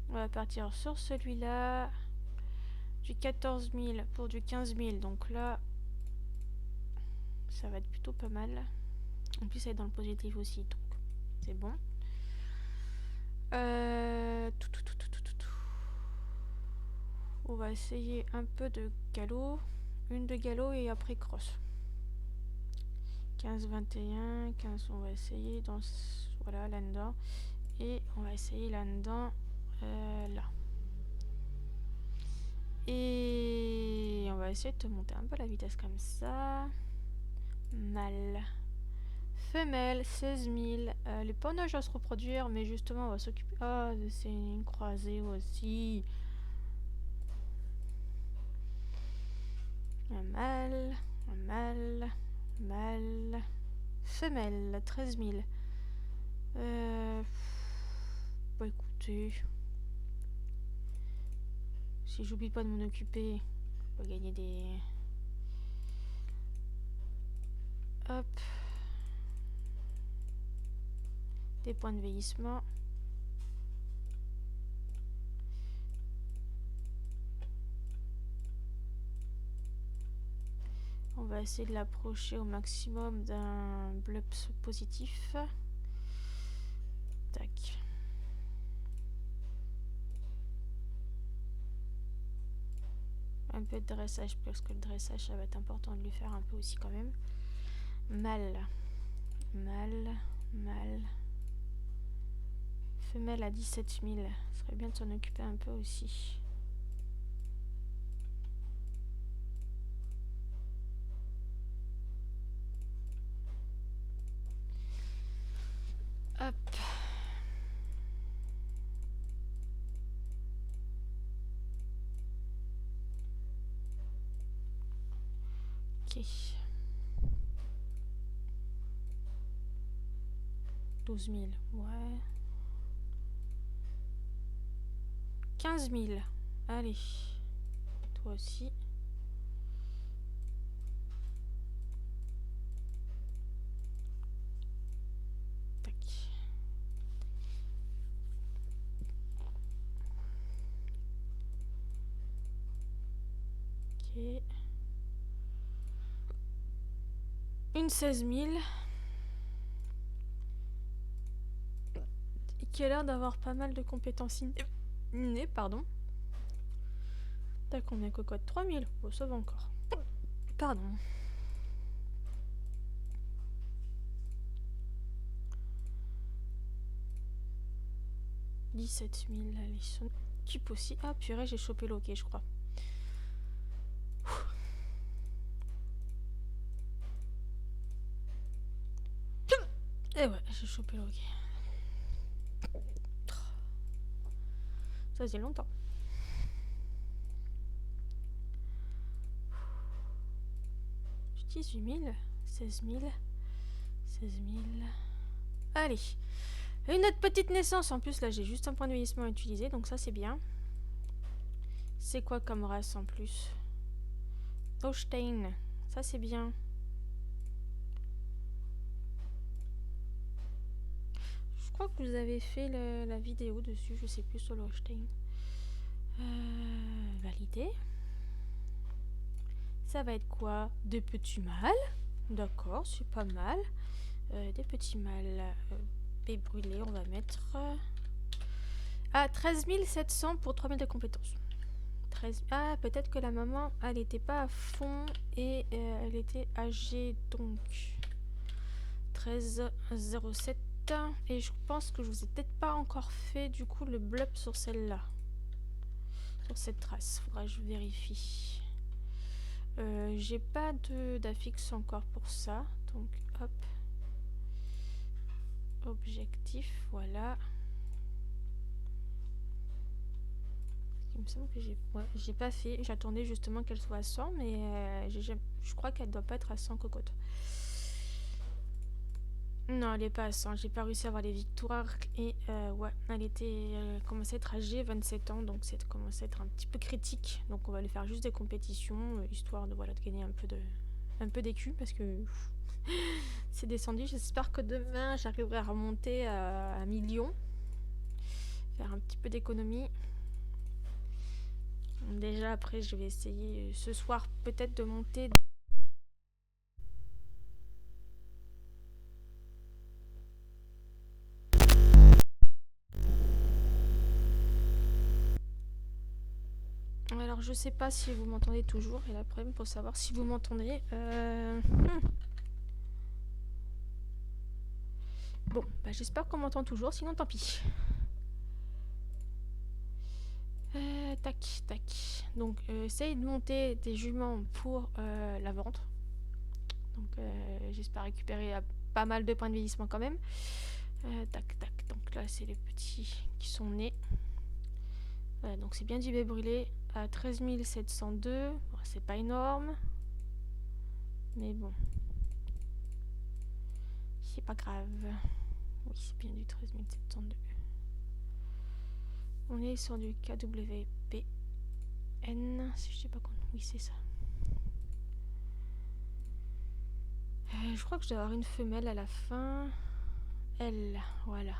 On va partir sur celui-là. Du 14 000 pour du 15 000. Donc là, ça va être plutôt pas mal. En plus, elle est dans le positif aussi. Donc, c'est bon. On va essayer un peu de galop. Une de galop et après cross. 15, 21, 15, on va essayer dans voilà, là-dedans. Et on va essayer là-dedans, là. Et on va essayer de te monter un peu la vitesse comme ça. Mâle. Femelle, 16 000. Les panaches à se reproduire, mais justement, on va s'occuper. Ah, c'est une croisée aussi. Un mâle, un mâle, mâle. Femelle, 13 000. Bah écoutez, si j'oublie pas de m'en occuper, on va gagner des... Hop. Des points de vieillissement. On va essayer de l'approcher au maximum d'un blups positif. Tac. Un peu de dressage, parce que le dressage, ça va être important de lui faire un peu aussi quand même. Mâle. Mâle. Mâle. Femelle à 17 000. Ce serait bien de s'en occuper un peu aussi. Hop. Ok. 12 000. Ouais. 15 000. Allez. Toi aussi. Tac. Ok. Une 16 000. Et qui a l'air d'avoir pas mal de compétences innées, pardon. T'as combien, cocotte? 3 000. Bon, ça va encore. Pardon. « 17 000, allez, son équipe aussi. Ah, purée, j'ai chopé le hockey, je crois. Et ouais, j'ai chopé le hockey. Ça faisait longtemps. « 18 000, 16 000, 16 000... » Allez. Une autre petite naissance. En plus, là, j'ai juste un point de vieillissement à utiliser, donc ça, c'est bien. C'est quoi comme race en plus? Holstein. Ça, c'est bien. Je crois que vous avez fait la vidéo dessus, je sais plus, sur le Holstein. Validé. Ça va être quoi? Des petits mâles. D'accord, c'est pas mal. Des petits mâles brûlés, on va mettre... Ah, 13 700 pour 3000 de compétences. 13... Ah, peut-être que la maman, elle n'était pas à fond et elle était âgée, donc 13,07. Et je pense que je vous ai peut-être pas encore fait du coup le blub sur celle-là. Sur cette trace, faudra que je vérifie. J'ai pas d'affixe encore pour ça, donc hop. Objectif, voilà. Il me semble que j'ai pas fait. J'attendais justement qu'elle soit à 100, mais je crois qu'elle doit pas être à 100 cocottes. Non, elle est pas à 100. J'ai pas réussi à avoir les victoires. Et ouais, elle commençait à être âgée, 27 ans, donc ça commençait à être un petit peu critique. Donc on va lui faire juste des compétitions, histoire de, voilà, de gagner un peu d'écu, parce que c'est descendu. J'espère que demain, j'arriverai à remonter à 1 million. Faire un petit peu d'économie. Déjà, après, je vais essayer ce soir peut-être de monter. Alors, je sais pas si vous m'entendez toujours. Et l'après, pour savoir si vous m'entendez. Bon, bah, j'espère qu'on m'entend toujours. Sinon, tant pis. Tac, tac. Donc, essaye de monter des juments pour la vente. Donc, j'espère récupérer pas mal de points de vieillissement quand même. Tac, tac. Donc là, c'est les petits qui sont nés. Voilà, donc c'est bien du bébé brûlé à 13 702. Bon, c'est pas énorme. Mais bon. C'est pas grave. Oui, c'est bien du 13 702. On est sur du KWPN. Si je sais pas comment. Oui, c'est ça. Je crois que je dois avoir une femelle à la fin. Elle, voilà.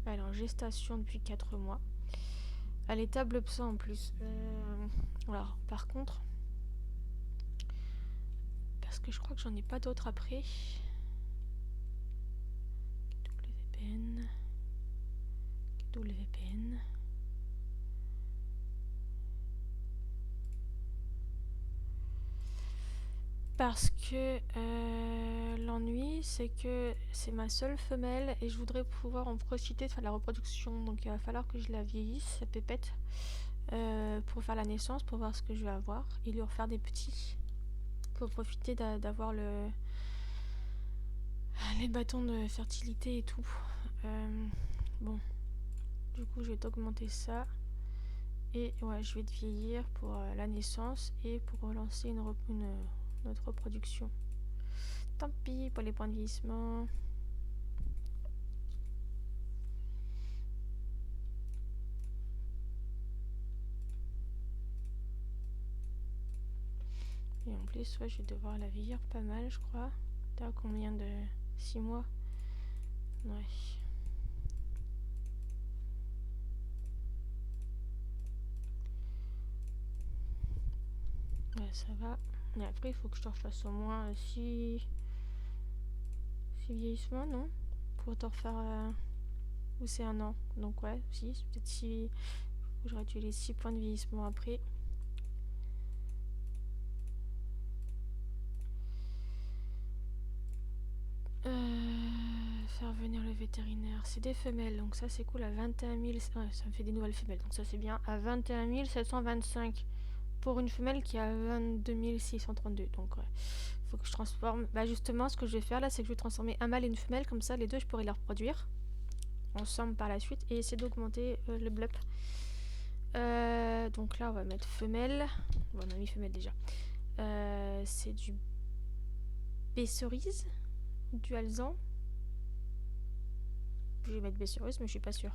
Elle est en gestation depuis 4 mois. Elle est table psa en plus. Alors, par contre, parce que je crois que j'en ai pas d'autres après. WPN. Parce que l'ennui, c'est que c'est ma seule femelle et je voudrais pouvoir en profiter de faire la reproduction. Donc il va falloir que je la vieillisse, cette pépette, pour faire la naissance, pour voir ce que je vais avoir et lui refaire des petits. Pour profiter d'avoir les bâtons de fertilité et tout. Bon, du coup, je vais augmenter ça. Et ouais, je vais te vieillir pour la naissance et pour relancer notre reproduction. Tant pis pour les points de vieillissement. Et en plus, ouais, je vais devoir la vieillir pas mal, je crois. T'as combien de 6 mois? Ouais. Ouais, ça va. Et après, il faut que je te refasse au moins 6 vieillissements, non? Pour te refaire... Ou c'est 1 an. Donc ouais, 6. Peut-être 6... J'aurais dû les 6 points de vieillissement après. Faire venir le vétérinaire. C'est des femelles, donc ça c'est cool. À 21 000... Ouais, ça me fait des nouvelles femelles, donc ça c'est bien. À 21 725 pour une femelle qui a 22 632. Donc ouais, faut que je transforme. Bah justement, ce que je vais faire là, c'est que je vais transformer un mâle et une femelle. Comme ça, les deux, je pourrai les reproduire ensemble par la suite et essayer d'augmenter le blup. Donc là, on va mettre femelle. Bon, on a mis femelle déjà. C'est du B-cerise, du alezan. Je vais mettre B-cerise, mais je suis pas sûre.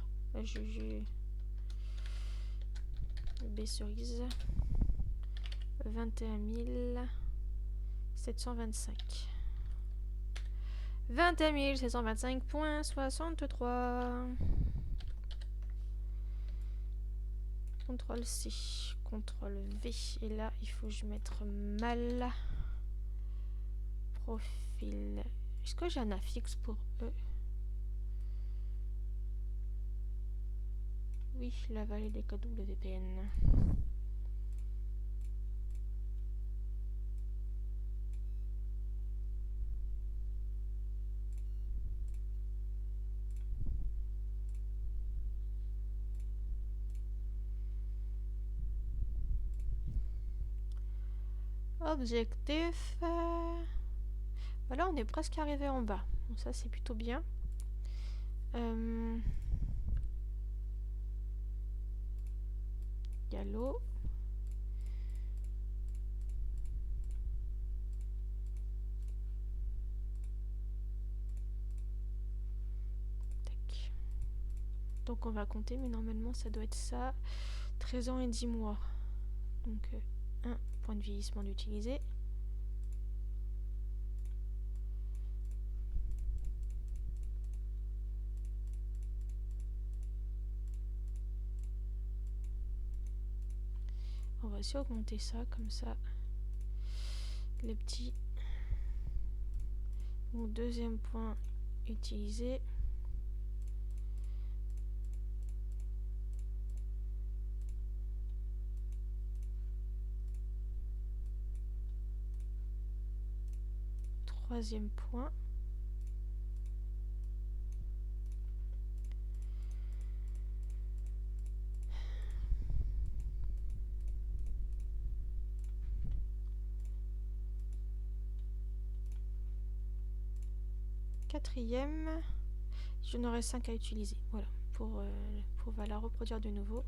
B-cerise. 21 000. 725. 21 725,63. CTRL C, CTRL V. Et là, il faut que je mette mal. Profil. Est-ce que j'ai un affixe pour eux? Oui, la vallée des codes WPN. Objectif. Voilà, on est presque arrivé en bas. Donc ça, c'est plutôt bien. Galop. Tac. Donc on va compter, mais normalement ça doit être ça. 13 ans et 10 mois. Donc 1 point de vieillissement d'utiliser. On va aussi augmenter ça, comme ça. Les petits. Mon deuxième point utilisé. Troisième point. Quatrième. J'en aurai 5 à utiliser. Voilà. Pour la reproduire de nouveau.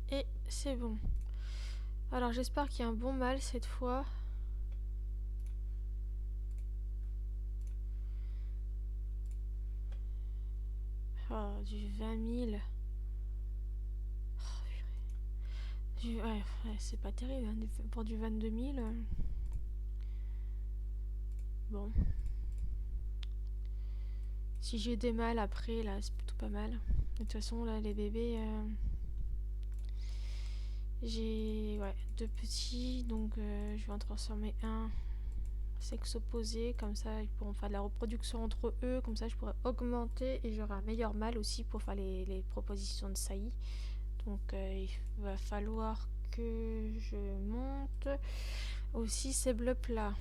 Et c'est bon. Alors j'espère qu'il y a un bon mâle cette fois. Oh, du 20 000. Oh, ouais, c'est pas terrible hein, pour du 22 000. Bon. Si j'ai des mâles après, là, c'est plutôt pas mal. De toute façon, là, les bébés... j'ai 2 petits, donc je vais en transformer un sexe opposé, comme ça ils pourront faire de la reproduction entre eux, comme ça je pourrais augmenter et j'aurai un meilleur mâle aussi pour faire les propositions de saillie. Donc il va falloir que je monte aussi ces bleus là.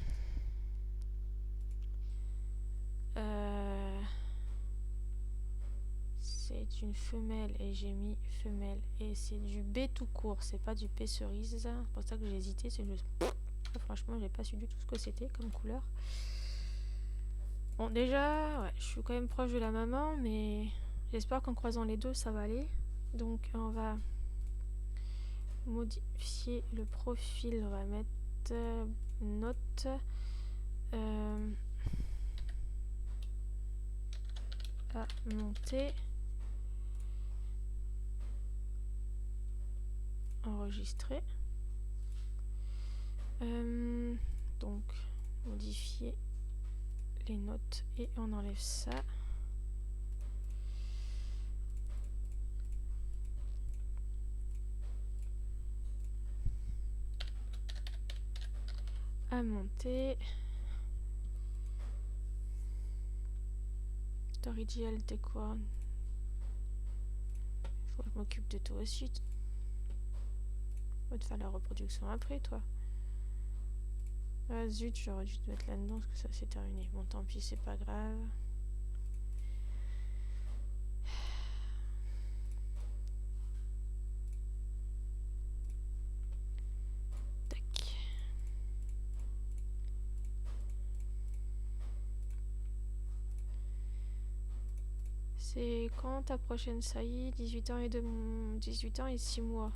C'est une femelle et j'ai mis femelle et c'est du B tout court, c'est pas du B cerise. C'est pour ça que j'ai hésité, c'est juste... Franchement, j'ai pas su du tout ce que c'était comme couleur. Bon, déjà, ouais, je suis quand même proche de la maman, mais j'espère qu'en croisant les deux, ça va aller. Donc, on va modifier le profil. On va mettre note. À monter. Enregistrer. Donc, modifier les notes et on enlève ça. À monter. Toridial, t'es quoi? Faut que je m'occupe de toi aussi. On va te faire la reproduction après, toi. Ah zut, j'aurais dû te mettre là-dedans parce que ça c'est terminé. Bon, tant pis, c'est pas grave. Tac. C'est quand ta prochaine saillie? 18 ans et 18 ans et 6 mois.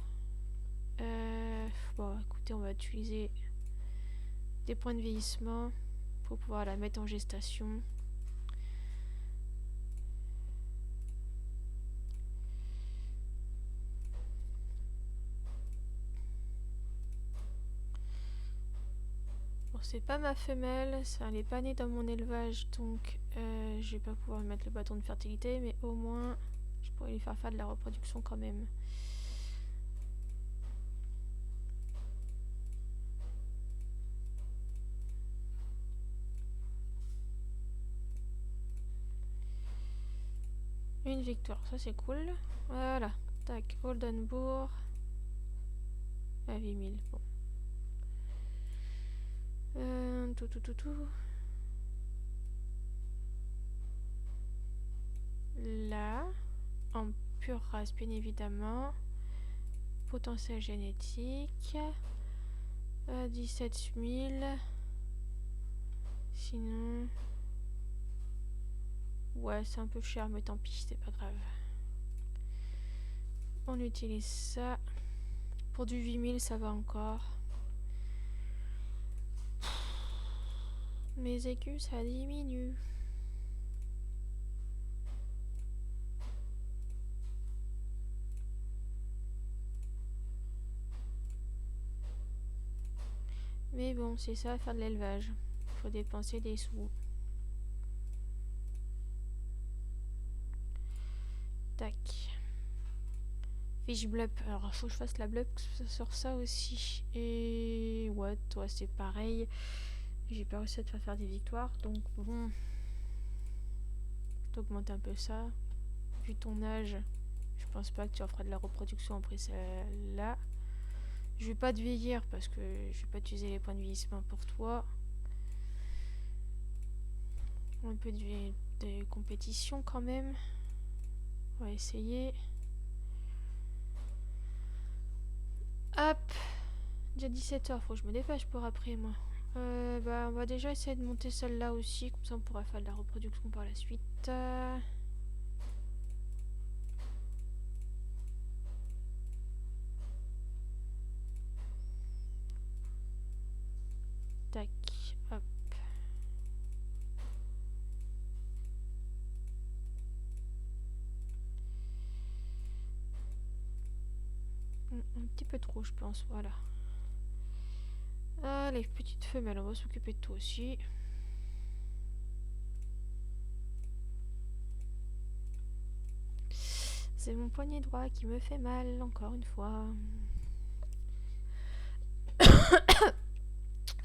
Bon, écoutez, on va utiliser des points de vieillissement pour pouvoir la mettre en gestation. Bon, c'est pas ma femelle, ça n'est pas née dans mon élevage, donc je vais pas pouvoir mettre le bâton de fertilité, mais au moins je pourrais lui faire de la reproduction quand même. Une victoire, ça c'est cool. Voilà, tac, Oldenbourg à 8000, bon. Tout. Là, en pure race, bien évidemment. Potentiel génétique. 17 000. Sinon... Ouais, c'est un peu cher, mais tant pis, c'est pas grave. On utilise ça. Pour du 8000, ça va encore. Mes écus, ça diminue. Mais bon, c'est ça, faire de l'élevage. Faut dépenser des sous. Tac. Fish blup. Alors, faut que je fasse la blup sur ça aussi. Et ouais, toi, c'est pareil. J'ai pas réussi à te faire des victoires. Donc, bon. Je t'augmente un peu ça. Vu ton âge, je pense pas que tu en feras de la reproduction après celle-là. Je vais pas te vieillir parce que je vais pas utiliser les points de vieillissement pour toi. Un peu de compétition quand même. On va essayer. Hop. Déjà 17h, faut que je me dépêche pour après moi. Bah, on va déjà essayer de monter celle-là aussi, comme ça on pourra faire de la reproduction par la suite. Tac, hop. Un petit peu trop, je pense, voilà. Allez, petite femelle, on va s'occuper de toi aussi. C'est mon poignet droit qui me fait mal, encore une fois.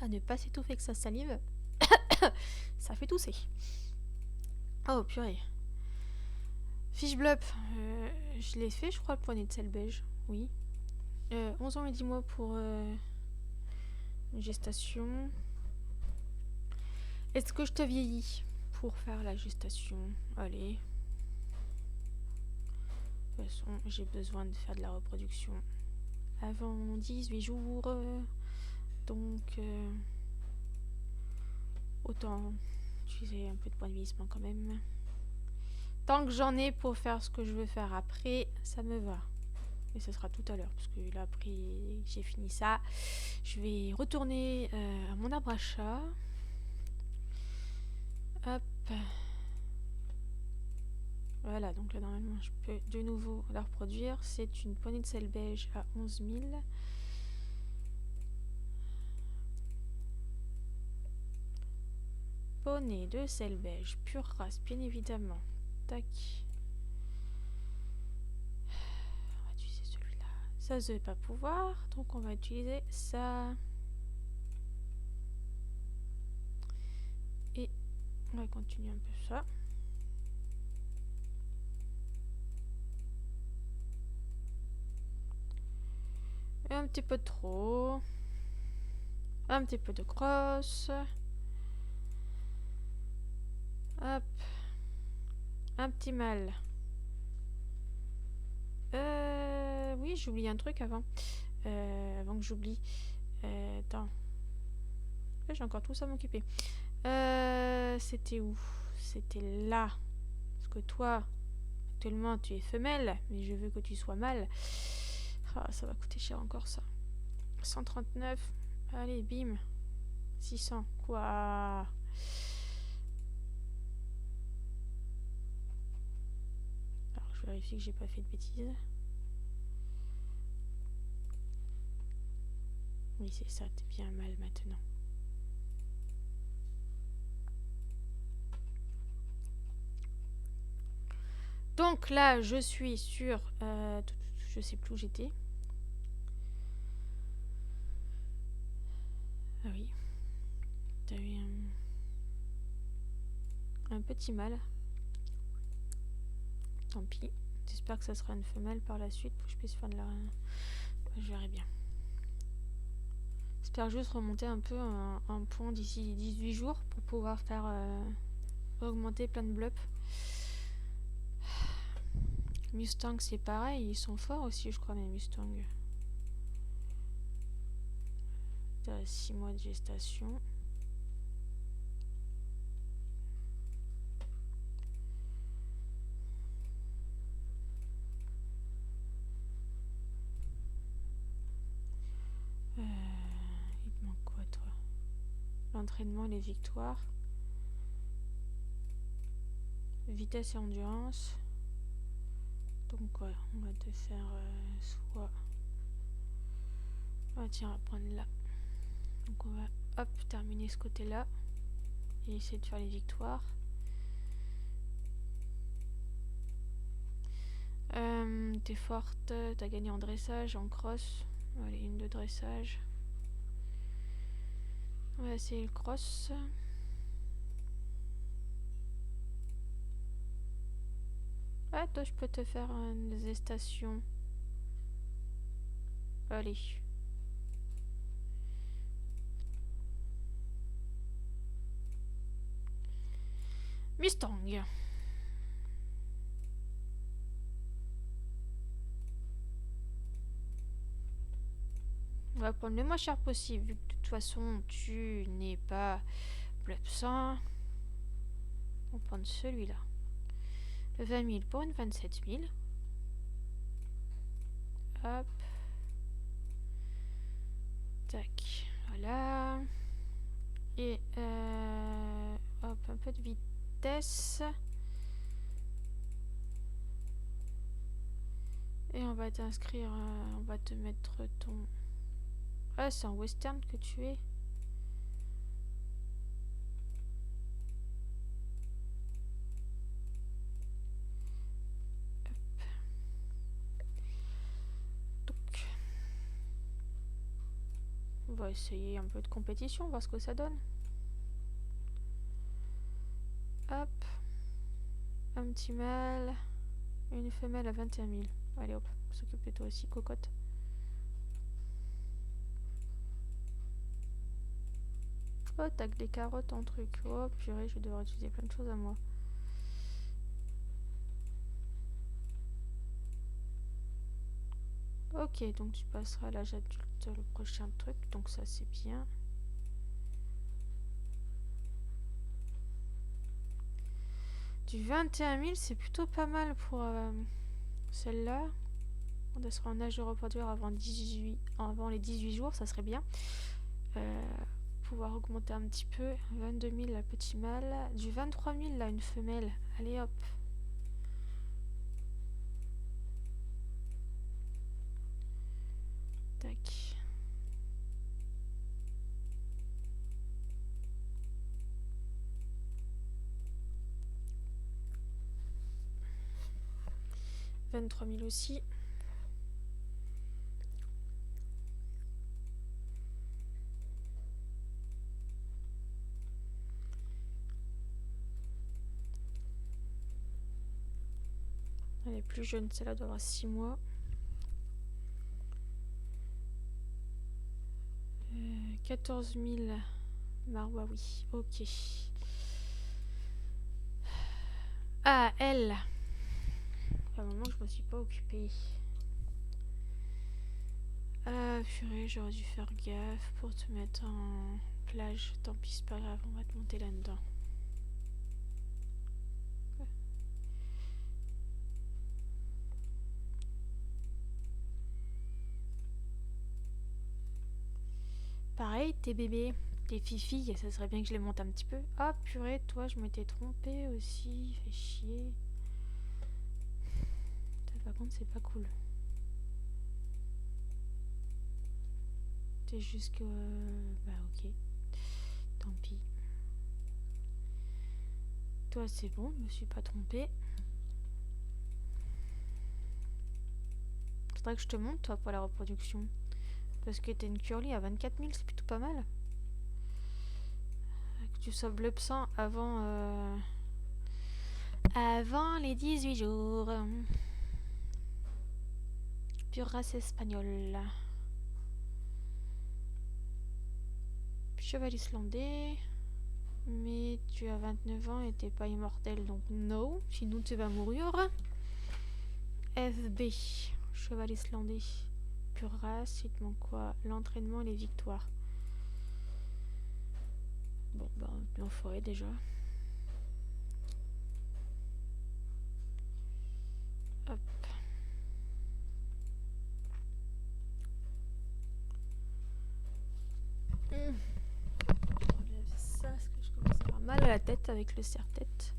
À ne pas s'étouffer avec sa salive. Ça fait tousser. Oh, purée. Fiche blup. Je l'ai fait, je crois, le poignet de sel beige. Oui. 11 ans et 10 mois pour une gestation. Est-ce que je te vieillis pour faire la gestation? Allez. De toute façon, j'ai besoin de faire de la reproduction avant 18 jours. Donc, autant utiliser un peu de points de vieillissement quand même. Tant que j'en ai pour faire ce que je veux faire après, ça me va. Et ce sera tout à l'heure, parce que là, après j'ai fini ça, je vais retourner à mon arbre à chat. Hop. Voilà, donc là, normalement, je peux de nouveau la reproduire. C'est une poignée de sel beige à 11 000. Poney de sel beige, pure race, bien évidemment. Tac. On va utiliser celui-là. Ça, je vais pas pouvoir, donc on va utiliser ça. Et on va continuer un peu ça. Et un petit peu trop. Un petit peu de crosse. Hop. Un petit mâle. Oui, j'ai oublié un truc avant. Avant que j'oublie. Attends. J'ai encore tout ça à m'occuper. C'était où? C'était là. Parce que toi, actuellement, tu es femelle, mais je veux que tu sois mâle. Ah, ça va coûter cher encore ça. 139. Allez, bim. 600. Quoi? Alors, je vérifie que j'ai pas fait de bêtises. Oui, c'est ça, t'es bien mal maintenant. Donc là, je suis sur... je sais plus où j'étais. Ah oui. T'as eu un petit mâle. Tant pis. J'espère que ça sera une femelle par la suite pour que je puisse faire de la... Je verrai bien. J'espère juste remonter un peu un point d'ici 18 jours pour pouvoir faire augmenter plein de blobs. Mustang c'est pareil, ils sont forts aussi je crois mes Mustangs. T'as 6 mois de gestation. Il te manque quoi toi? L'entraînement, les victoires. Vitesse et endurance. Donc ouais, on va te faire soit... Ah tiens, on va prendre là. Donc on va hop terminer ce côté là. Et essayer de faire les victoires. T'es forte, t'as gagné en dressage, en cross. Allez, une de dressage. On va essayer le cross. Ah, toi, je peux te faire une gestation. Allez. Mustang. On va prendre le moins cher possible, vu que de toute façon, tu n'es pas absent. On va prendre celui-là. Le 20 000 pour une 27 000. Hop. Tac. Voilà. Et hop, un peu de vitesse. Et on va t'inscrire, on va te mettre ton... Ah, c'est en western que tu es. Donc, on va essayer un peu de compétition, voir ce que ça donne. Hop. Un petit mâle. Une femelle à 21 000. Allez hop, on s'occupe de toi aussi, cocotte. Oh, t'as que des carottes en truc. Oh, purée, je vais devoir utiliser plein de choses à moi. Ok, donc tu passeras à l'âge adulte, le prochain truc. Donc ça, c'est bien. Du 21 000, c'est plutôt pas mal pour celle-là. On sera en âge de reproduire avant les 18 jours, ça serait bien. Pouvoir augmenter un petit peu. 22 000, la petit mâle. Du 23 000, là, une femelle. Allez, hop. Tac. « 23 000 aussi. Elle est plus jeune, celle-là doit avoir 6 mois. 14 000 Marwawi. Ok. Ah, elle. À un moment, je me suis pas occupée. Ah, purée, j'aurais dû faire gaffe pour te mettre en plage. Tant pis, c'est pas grave, on va te monter là-dedans. Pareil, tes bébés. Des filles, ça serait bien que je les monte un petit peu. Ah purée, toi je m'étais trompée aussi, fait chier. Ça, par contre c'est pas cool. C'est juste que... bah ok, tant pis. Toi c'est bon, je me suis pas trompée. Faudrait que je te montre toi pour la reproduction. Parce que t'es une curly à 24 000, c'est plutôt pas mal. Que tu sois bleu sang avant... Avant les 18 jours. Pure race espagnole. Cheval islandais. Mais tu as 29 ans et t'es pas immortel, donc no. Sinon tu vas mourir. FB. Cheval islandais. Pure race. Il te manque quoi? L'entraînement et les victoires. Bon, bah, on est en forêt déjà. Hop. J'enlève ça parce que je commence à avoir mal à la tête avec le serre-tête.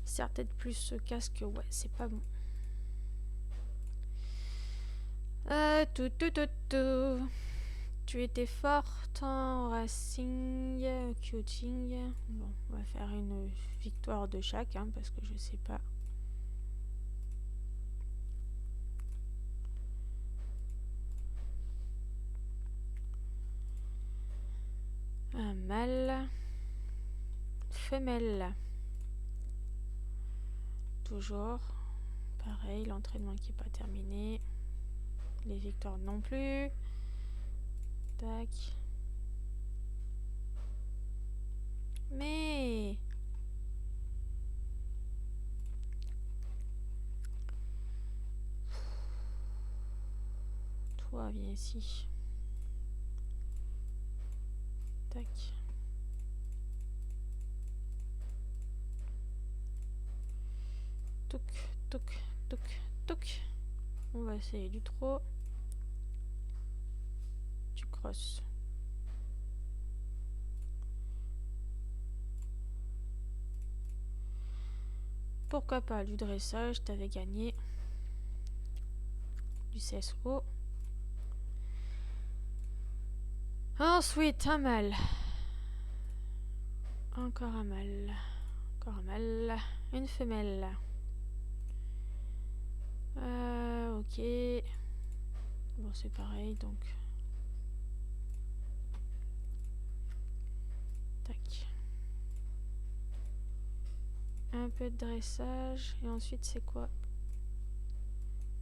Serre-tête plus ce casque, ouais, c'est pas bon. Tout. Tu étais forte en racing, cuting. Bon, on va faire une victoire de chaque, hein, parce que je sais pas. Un mâle. Femelle. Toujours. Pareil, l'entraînement qui n'est pas terminé. Les victoires non plus. Tac. Mais... Toi, viens ici. Tac. Toc. On va essayer du trot. Tu crosses. Pourquoi pas du dressage, t'avais gagné. Du CSO. Ensuite, un mâle. Encore un mâle. Encore un mâle. Une femelle. Ok. Bon, c'est pareil, donc. Tac. Un peu de dressage. Et ensuite, c'est quoi?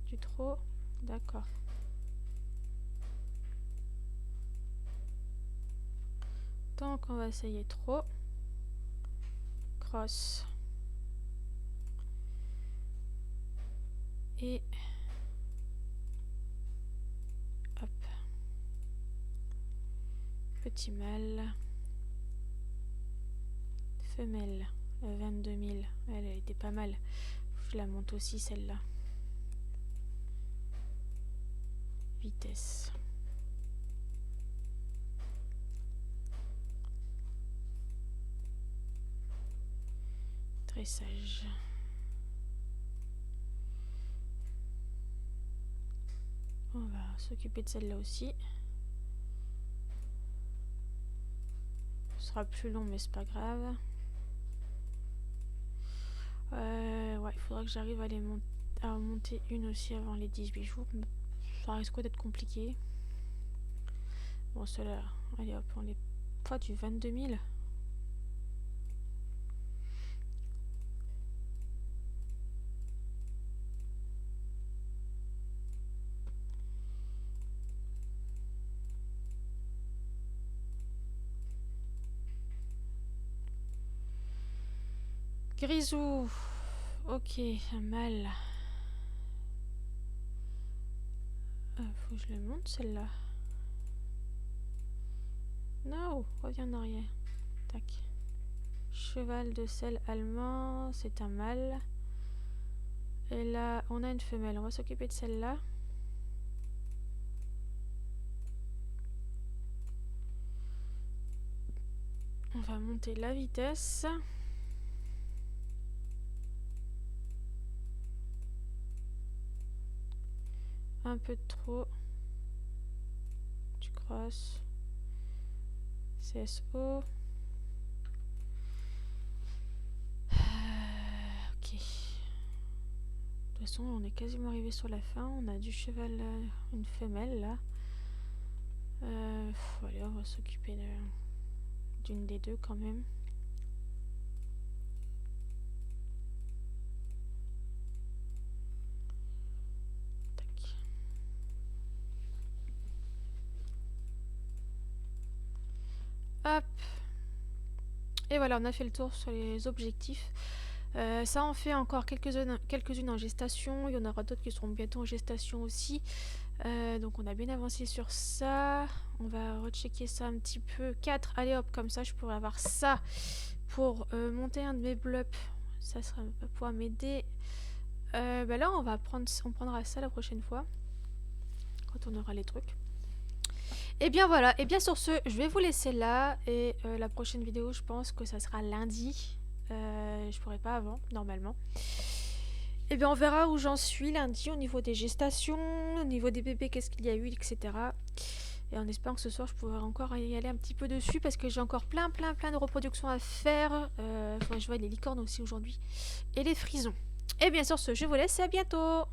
Du trot. D'accord. Donc, on va essayer trot. Cross. Et... Hop. Petit mâle. Femelle. 22 000. Elle était pas mal. Je la monte aussi, celle-là. Vitesse. Dressage. On va s'occuper de celle-là aussi. Ce sera plus long, mais c'est pas grave. Ouais, il faudra que j'arrive à monter une aussi avant les 18 jours. Ça risque d'être compliqué. Bon, celle-là, allez hop, on est pas du 22 000. Grisou. Ok, un mâle. Faut que je le monte celle-là. Non, reviens en arrière. Tac. Cheval de sel allemand, c'est un mâle. Et là, on a une femelle. On va s'occuper de celle-là. On va monter la vitesse. Un peu de trop. Tu crosses. CSO. Ok. De toute façon, on est quasiment arrivé sur la fin. On a du cheval, une femelle là. Allez, on va s'occuper d'une des deux quand même. Tac. Hop. Et voilà, on a fait le tour sur les objectifs. Ça en fait encore quelques-unes en gestation. Il y en aura d'autres qui seront bientôt en gestation aussi. Donc on a bien avancé sur ça. On va rechecker ça un petit peu. 4, allez hop, comme ça je pourrais avoir ça pour monter un de mes blobs. Ça va pouvoir m'aider. Là on prendra ça la prochaine fois. Quand on aura les trucs. Et bien voilà, et bien sur ce, je vais vous laisser là. Et la prochaine vidéo, je pense que ça sera lundi. Je pourrai pas avant, normalement. Et bien on verra où j'en suis lundi au niveau des gestations, au niveau des bébés, qu'est-ce qu'il y a eu, etc. Et en espérant que ce soir je pourrai encore y aller un petit peu dessus parce que j'ai encore plein de reproductions à faire. Je vois les licornes aussi aujourd'hui. Et les frisons. Et bien sur ce, je vous laisse et à bientôt.